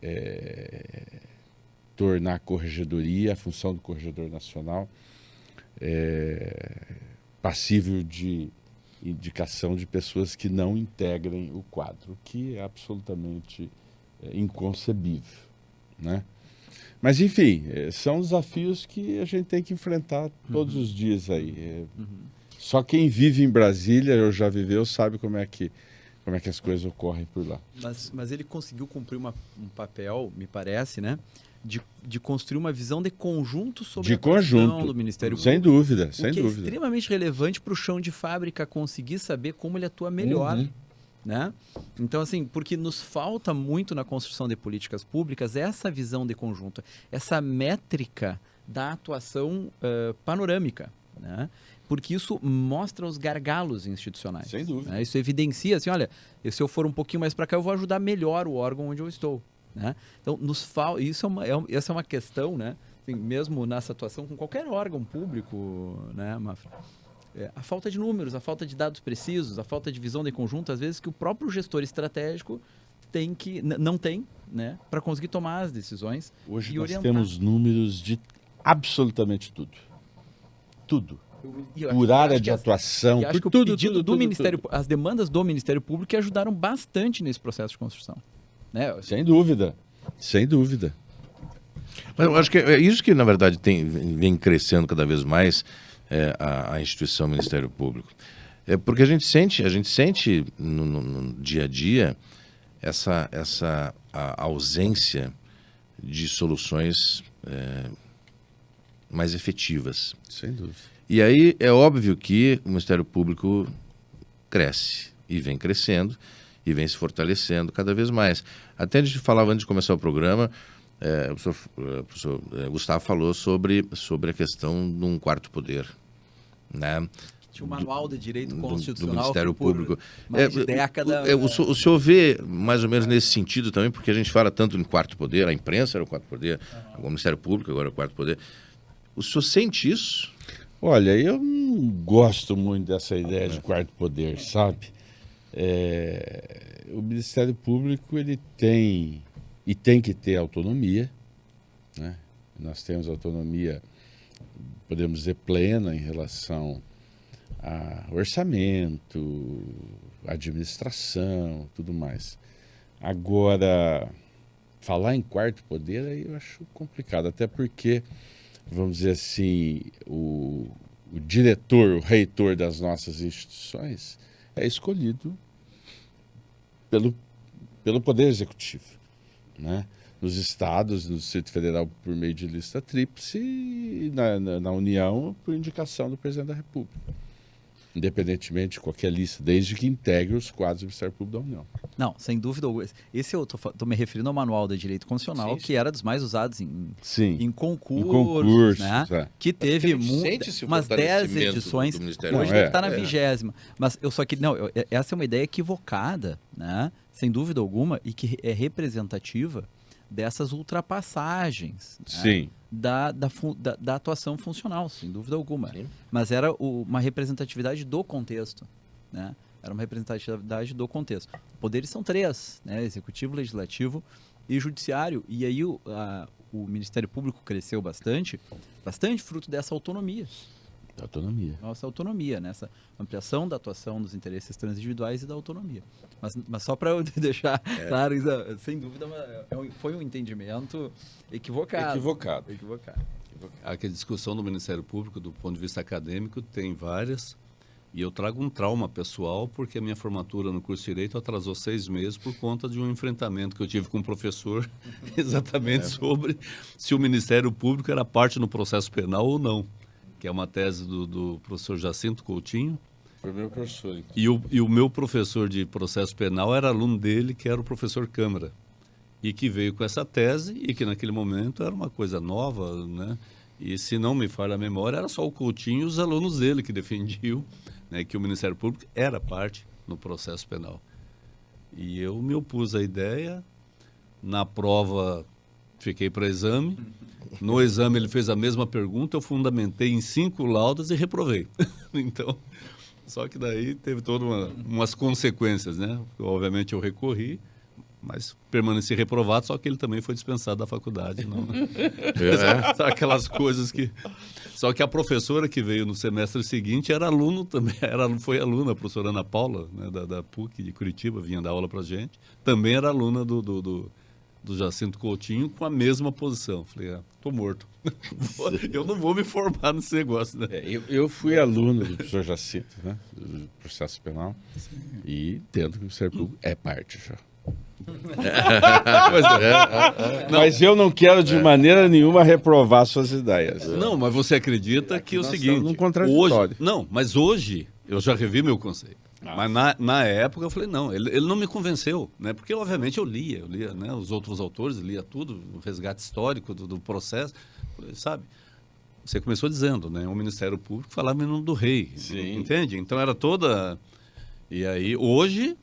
tornar a corregedoria, a função do Corregedor Nacional, passível de indicação de pessoas que não integrem o quadro, que é absolutamente inconcebível, né? Mas, enfim, são desafios que a gente tem que enfrentar todos os dias aí. Só quem vive em Brasília, ou já viveu, sabe como é que as coisas ocorrem por lá. Mas ele conseguiu cumprir um papel, me parece, né? De construir uma visão de conjunto sobre a atuação do Ministério Público. Sem dúvida, o sem que dúvida. É extremamente relevante para o chão de fábrica conseguir saber como ele atua melhor. Né? Então, assim, porque nos falta muito na construção de políticas públicas essa visão de conjunto, essa métrica da atuação panorâmica, né? Porque isso mostra os gargalos institucionais. Sem dúvida. Né? Isso evidencia, assim, olha, se eu for um pouquinho mais para cá, eu vou ajudar melhor o órgão onde eu estou. Né? Então, essa é uma questão, né? Assim, mesmo nessa atuação com qualquer órgão público, né, Mafra? A falta de números, a falta de dados precisos, a falta de visão de conjunto, às vezes que o próprio gestor estratégico têm que não têm, né, para conseguir tomar as decisões Hoje e nós orientar. temos números de absolutamente tudo. Tudo. E eu Por acho área que de as- atuação, E acho por que o tudo, pedido tudo, do tudo, Ministério, tudo. as demandas do Ministério Público que ajudaram bastante nesse processo de construção, né? Sem dúvida, sem dúvida. Mas eu acho que é isso que, na verdade, vem crescendo cada vez mais a instituição Ministério Público. É porque a gente sente no dia a dia a ausência de soluções mais efetivas. Sem dúvida. E aí é óbvio que o Ministério Público cresce e vem crescendo e vem se fortalecendo cada vez mais. Até a gente falava antes de começar o programa, o professor Gustavo falou sobre a questão de um quarto poder, né? Tinha o manual de direito do constitucional Ministério que por Público. mais de década. O senhor vê mais ou menos nesse sentido também, porque a gente fala tanto em quarto poder, a imprensa era o quarto poder, o Ministério Público agora é o quarto poder. O senhor sente isso? Olha, eu não gosto muito dessa ideia de quarto poder, sabe? O Ministério Público ele tem que ter autonomia, né? Nós temos autonomia, podemos dizer, plena em relação a orçamento, administração, tudo mais. Agora, falar em quarto poder aí eu acho complicado, até porque, vamos dizer assim, o diretor, o reitor das nossas instituições é escolhido pelo Poder Executivo, né? Nos estados, no Distrito Federal por meio de lista tríplice e na União por indicação do Presidente da República. Independentemente de qualquer lista, desde que integre os quadros do Ministério Público da União. Não, sem dúvida alguma. Esse eu tô me referindo ao manual de direito constitucional, que era dos mais usados em concursos, né? Que teve umas 10 edições, hoje deve estar na 20ª. Mas eu só que, não, essa é uma ideia equivocada, né? Sem dúvida alguma, e que é representativa dessas ultrapassagens, Sim. né? Da atuação funcional, sem dúvida alguma. Sim. Mas era uma representatividade do contexto, né? Era uma representatividade do contexto. Poderes são 3, né? Executivo, legislativo e judiciário. E aí o Ministério Público cresceu bastante fruto dessa autonomia. Autonomia. Nossa autonomia, nessa ampliação da atuação dos interesses transindividuais e da autonomia. Mas só para eu deixar claro, sem dúvida, foi um entendimento equivocado. A discussão do Ministério Público, do ponto de vista acadêmico, tem várias. E eu trago um trauma pessoal, porque a minha formatura no curso de Direito atrasou 6 meses por conta de um enfrentamento que eu tive com um professor, exatamente sobre se o Ministério Público era parte no processo penal ou não, que é uma tese do professor Jacinto Coutinho. Foi meu professor. Então. E o meu professor de processo penal era aluno dele, que era o professor Câmara, e que veio com essa tese e que naquele momento era uma coisa nova, né? E se não me falha a memória, era só o Coutinho e os alunos dele que defendiam, né, que o Ministério Público era parte no processo penal. E eu me opus à ideia, na prova fiquei para exame, no exame ele fez a mesma pergunta, eu fundamentei em 5 laudas e reprovei. Então, só que daí teve todas umas consequências, né? Obviamente eu recorri, mas permaneci reprovado, só que ele também foi dispensado da faculdade. Não, né? Aquelas coisas que... Só que a professora que veio no semestre seguinte era aluno também, foi aluna, a professora Ana Paula, né, da PUC de Curitiba, vinha dar aula para gente, também era aluna do Jacinto Coutinho, com a mesma posição. Falei, tô morto. Eu não vou me formar nesse negócio, né? Eu fui aluno do professor Jacinto, né, do processo penal, e entendo que o Ministério Público é parte já. Mas eu não quero de maneira nenhuma reprovar suas ideias. Não, mas você acredita que é o seguinte... Num contraditório. Mas hoje eu já revi meu conceito. Mas na época eu falei, não, ele não me convenceu, né? Porque obviamente eu lia, né, os outros autores, lia tudo, o resgate histórico do processo, sabe? Você começou dizendo, né? O Ministério Público falava em nome do rei, sim, entende? Então era toda... E aí, hoje...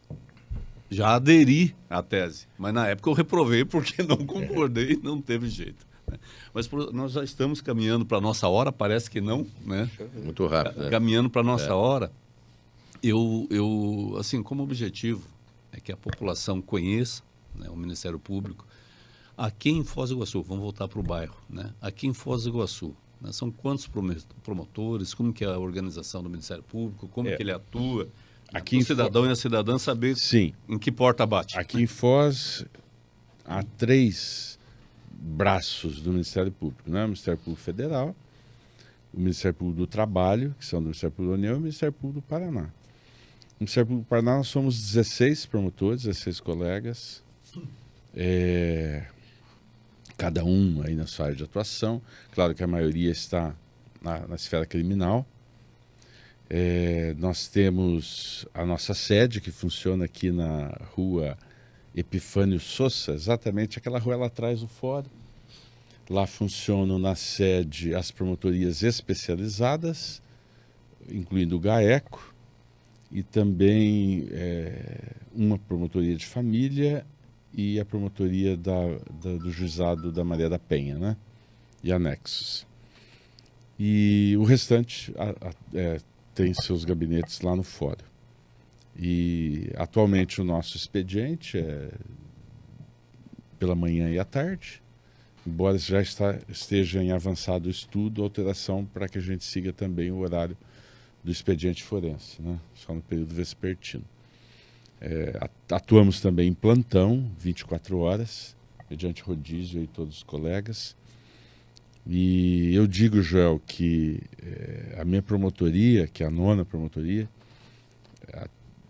Já aderi à tese, mas na época eu reprovei porque não concordei e não teve jeito. Né? Mas nós já estamos caminhando para a nossa hora, parece que não, né? Muito rápido. Né? Caminhando para a nossa hora, eu, assim, como objetivo é que a população conheça, né, o Ministério Público. Aqui em Foz do Iguaçu, vamos voltar para o bairro, né? Aqui em Foz do Iguaçu, né, são quantos promotores, como que é a organização do Ministério Público, como que ele atua? Aqui o cidadão e a cidadã saber Sim. em que porta bate. Aqui em Foz há 3 braços do Ministério Público, né? O Ministério Público Federal, o Ministério Público do Trabalho, que são do Ministério Público da União, e o Ministério Público do Paraná. No Ministério Público do Paraná nós somos 16 promotores, 16 colegas, cada um aí na sua área de atuação. Claro que a maioria está na esfera criminal. Nós temos a nossa sede, que funciona aqui na rua Epifânio Sossa, exatamente aquela rua lá atrás do fórum. Lá funcionam na sede as promotorias especializadas, incluindo o GAECO, e também uma promotoria de família e a promotoria do juizado da Maria da Penha, né? E anexos. E o restante tem seus gabinetes lá no fórum. E atualmente o nosso expediente é pela manhã e à tarde, embora já esteja em avançado estudo, alteração para que a gente siga também o horário do expediente forense, né? Só no período vespertino. Atuamos também em plantão, 24 horas, mediante rodízio e todos os colegas. E eu digo, Joel, que a minha promotoria, que é a 9ª promotoria,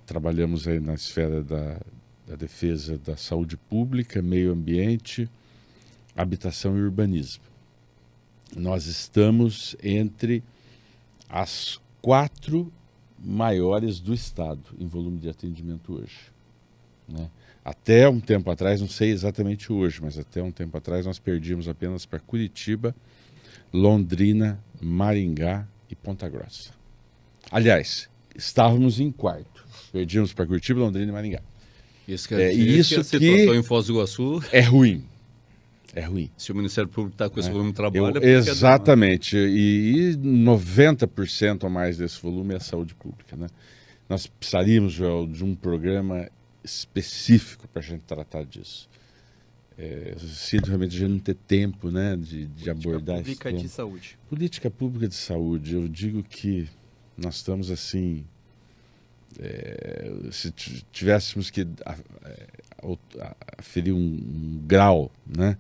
trabalhamos aí na esfera da defesa da saúde pública, meio ambiente, habitação e urbanismo. Nós estamos entre as 4 maiores do estado em volume de atendimento hoje, né? Até um tempo atrás, não sei exatamente hoje, mas até um tempo atrás nós perdíamos apenas para Curitiba, Londrina, Maringá e Ponta Grossa. Aliás, estávamos em 4º. Perdíamos para Curitiba, Londrina e Maringá. Isso quer dizer que a situação em Foz do Iguaçu é ruim. É ruim. Se o Ministério Público está com esse volume de trabalho... Exatamente. E 90% a mais desse volume é a saúde pública, né? Nós precisaríamos, Joel, de um programa específico para a gente tratar disso. Eu sinto realmente a gente não ter tempo, né, de abordar esse tema. Política de saúde. Política pública de saúde. Eu digo que nós estamos assim... se tivéssemos que aferir um grau, né?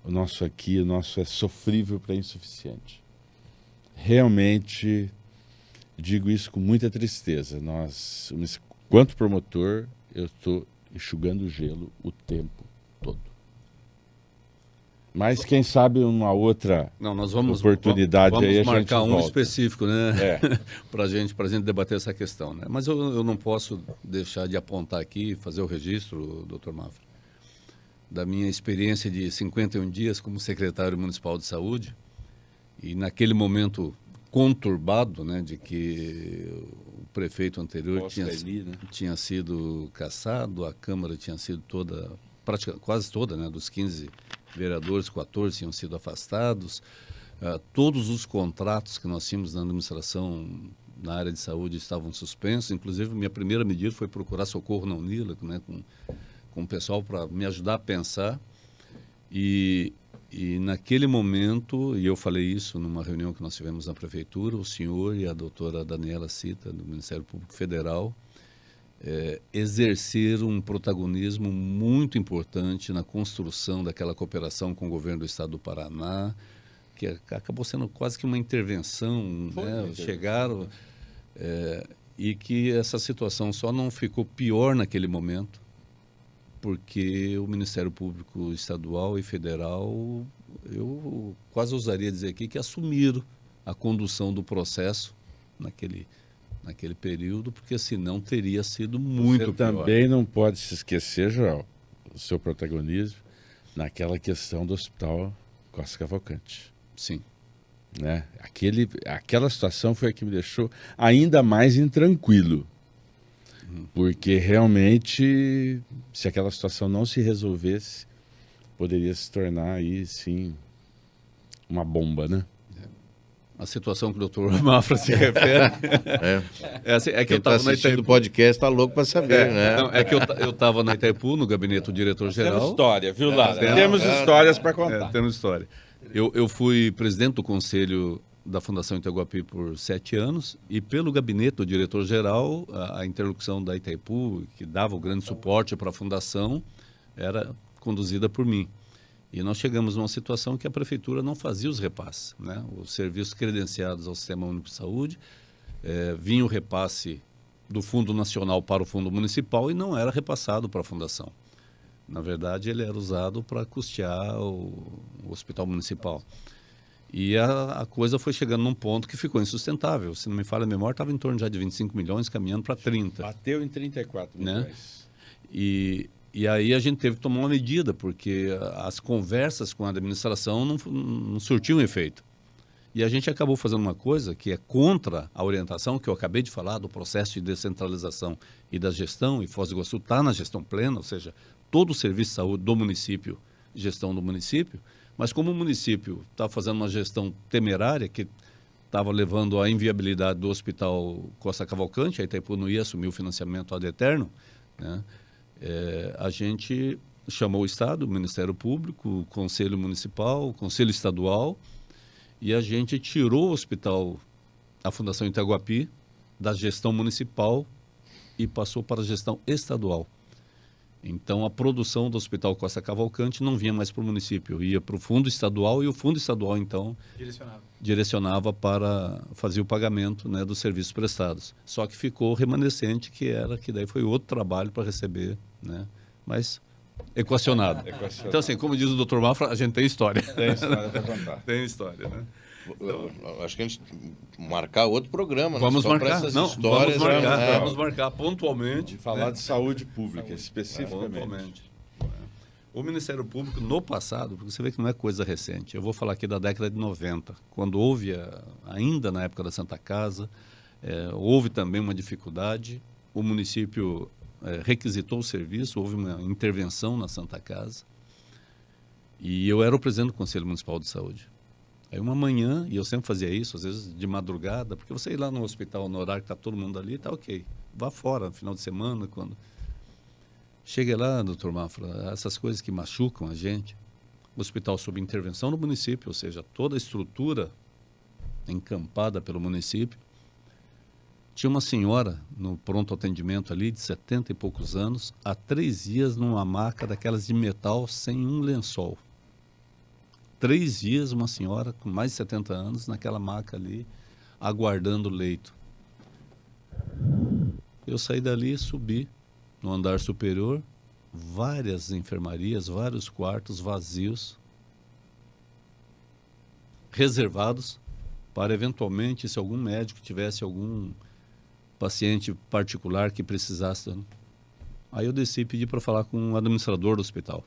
O nosso é sofrível para insuficiente. Realmente, digo isso com muita tristeza. Quanto promotor, eu estou enxugando gelo o tempo todo. Mas quem sabe uma outra oportunidade vamos aí a marcar gente um volta. Específico, né? para a gente debater essa questão, né? Mas eu não posso deixar de apontar aqui, fazer o registro, doutor Mafra, da minha experiência de 51 dias como secretário municipal de saúde, e naquele momento conturbado, né, de que o prefeito anterior tinha sido cassado, a Câmara tinha sido quase toda, né, dos 15 vereadores, 14 tinham sido afastados, todos os contratos que nós tínhamos na administração na área de saúde estavam suspensos, inclusive minha primeira medida foi procurar socorro na Unila, né, com o pessoal para me ajudar a pensar, e naquele momento, e eu falei isso numa reunião que nós tivemos na prefeitura, o senhor e a doutora Daniela Cita, do Ministério Público Federal, exercer um protagonismo muito importante na construção daquela cooperação com o governo do estado do Paraná, que acabou sendo quase que uma intervenção, né? Chegaram, e que essa situação só não ficou pior naquele momento, porque o Ministério Público Estadual e Federal, eu quase ousaria dizer aqui, que assumiram a condução do processo naquele período, porque senão teria sido muito pior. Você também não pode se esquecer, Joel, do seu protagonismo naquela questão do Hospital Costa Cavalcante. Sim. Né? Aquela situação foi a que me deixou ainda mais intranquilo. Porque realmente, se aquela situação não se resolvesse, poderia se tornar aí, sim, uma bomba, né? A situação que o doutor Mafra se refere. É que Quem eu estava tá na assistindo Itaipu. o podcast tá louco para saber, né? Não, é que eu estava na Itaipu, no gabinete do Temos diretor-geral. história, viu, Lara? Temos. Temos histórias para contar. Temos história. Eu fui presidente do conselho da Fundação Itaguapi por 7 anos e pelo gabinete do diretor-geral, a interlocução da Itaipu, que dava o grande suporte para a fundação, era conduzida por mim. E nós chegamos numa situação que a prefeitura não fazia os repasses, né? Os serviços credenciados ao Sistema Único de Saúde, vinha o repasse do Fundo Nacional para o Fundo Municipal e não era repassado para a fundação. Na verdade, ele era usado para custear o Hospital Municipal. E a coisa foi chegando num ponto que ficou insustentável. Se não me falha a memória, estava em torno já de 25 milhões, caminhando para 30. Bateu em 34 milhões. Né? E aí a gente teve que tomar uma medida, porque as conversas com a administração não surtiam efeito. E a gente acabou fazendo uma coisa que é contra a orientação que eu acabei de falar do processo de descentralização e da gestão, e Foz do Iguaçu está na gestão plena, ou seja, todo o serviço de saúde do município, gestão do município, mas como o município estava fazendo uma gestão temerária, que estava levando à inviabilidade do Hospital Costa Cavalcante, a Itaipu não ia assumir o financiamento ad eterno, né? A gente chamou o Estado, o Ministério Público, o Conselho Municipal, o Conselho Estadual, e a gente tirou o hospital, a Fundação Itaguapi, da gestão municipal e passou para a gestão estadual. Então, a produção do Hospital Costa Cavalcante não vinha mais para o município, ia para o fundo estadual e o fundo estadual, então, direcionava para fazer o pagamento, né, dos serviços prestados. Só que ficou remanescente, que daí foi outro trabalho para receber, né, mas equacionado. Então, assim, como diz o Dr. Mafra, a gente tem história. Tem história para contar. Tem história, né? Acho que a gente marcar outro programa. Vamos só marcar. essas Não, histórias, vamos marcar pontualmente. Falar de saúde pública, especificamente. Pontualmente. O Ministério Público, no passado, porque você vê que não é coisa recente, eu vou falar aqui da década de 90, quando houve, ainda na época da Santa Casa, houve também uma dificuldade, o município requisitou o serviço, houve uma intervenção na Santa Casa, e eu era o presidente do Conselho Municipal de Saúde. Aí uma manhã, e eu sempre fazia isso, às vezes de madrugada, porque você ir lá no hospital no horário que está todo mundo ali, tá ok. Vá fora, no final de semana, quando... Cheguei lá, doutor Mafra, essas coisas que machucam a gente. O hospital sob intervenção do município, ou seja, toda a estrutura encampada pelo município. Tinha uma senhora no pronto atendimento ali, de 70 e poucos anos, há 3 dias numa maca daquelas de metal sem um lençol. 3 dias, uma senhora com mais de 70 anos, naquela maca ali, aguardando o leito. Eu saí dali e subi no andar superior, várias enfermarias, vários quartos vazios, reservados para, eventualmente, se algum médico tivesse algum paciente particular que precisasse. Aí eu desci e pedi para falar com o administrador do hospital.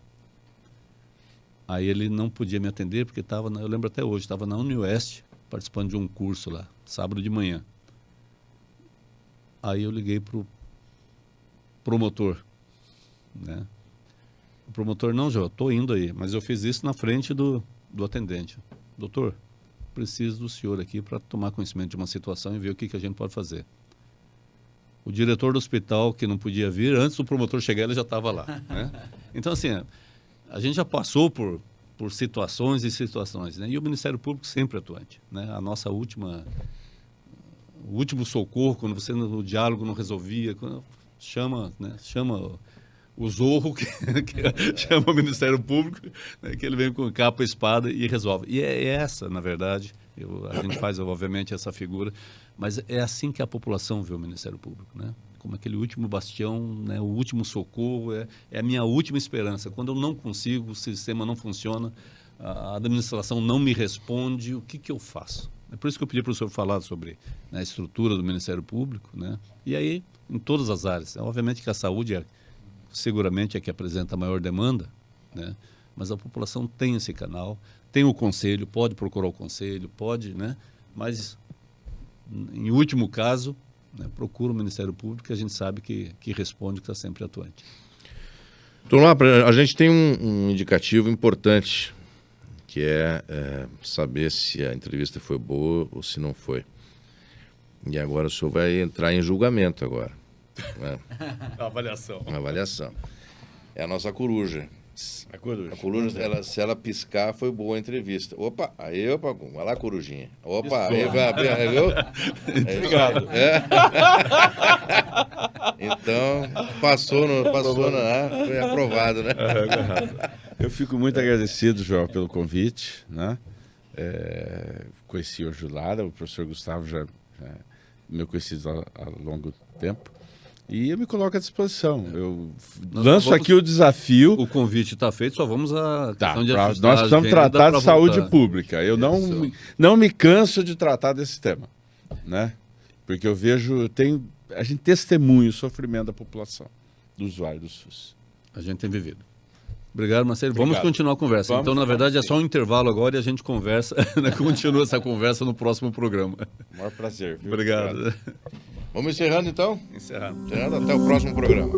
Aí ele não podia me atender porque estava, eu lembro até hoje, estava na Unioeste, participando de um curso lá, sábado de manhã. Aí eu liguei para o promotor, né? O promotor, não, João, estou indo aí, mas eu fiz isso na frente do atendente. Doutor, preciso do senhor aqui para tomar conhecimento de uma situação e ver o que a gente pode fazer. O diretor do hospital, que não podia vir, antes do promotor chegar, ele já estava lá, né? Então, assim, a gente já passou por situações e situações, né? E o Ministério Público sempre atuante, né? A nossa o último socorro, quando você no diálogo não resolvia, chama o Zorro, que chama o Ministério Público, né? Que ele vem com capa e espada e resolve. E é essa, na verdade, a gente faz, obviamente, essa figura, mas é assim que a população vê o Ministério Público, né? Como aquele último bastião, né? O último socorro, é a minha última esperança. Quando eu não consigo, o sistema não funciona, a administração não me responde, o que eu faço? É por isso que eu pedi para o senhor falar sobre, né, a estrutura do Ministério Público, né? E aí, em todas as áreas. Obviamente que a saúde seguramente é que apresenta a maior demanda, né? Mas a população tem esse canal, tem o conselho, pode procurar o conselho, pode, né? Mas, em último caso, né, procura o Ministério Público, que a gente sabe que responde, que está sempre atuante. Então, lá, a gente tem um indicativo importante que é, saber se a entrevista foi boa ou se não foi. E agora o senhor vai entrar em julgamento agora. Né? Avaliação. Uma avaliação. É a nossa coruja. A coruja. A coruja, se ela piscar, foi boa a entrevista. Opa, aí, opa, vai lá, corujinha. Opa, aí vai abrir, viu? Obrigado. Então, passou foi aprovado, né? Eu fico muito agradecido, João, pelo convite, né? Conheci hoje o Lara, o professor Gustavo já é meu conhecido há longo tempo. E eu me coloco à disposição. Eu lanço aqui o desafio. O convite está feito, só vamos a questão de ajustar nós precisamos a tratar agenda de saúde voltar. pública. Eu não me canso de tratar desse tema, né? Porque eu vejo, a gente testemunha o sofrimento da população, do usuário do SUS. A gente tem vivido. Obrigado, Marcelo. Vamos continuar a conversa. Vamos, então, na verdade, é só um intervalo agora e a gente conversa, continua essa conversa no próximo programa. Maior prazer. Viu? Obrigado. Vamos encerrando, então? Encerrando. Encerrando, até o próximo programa.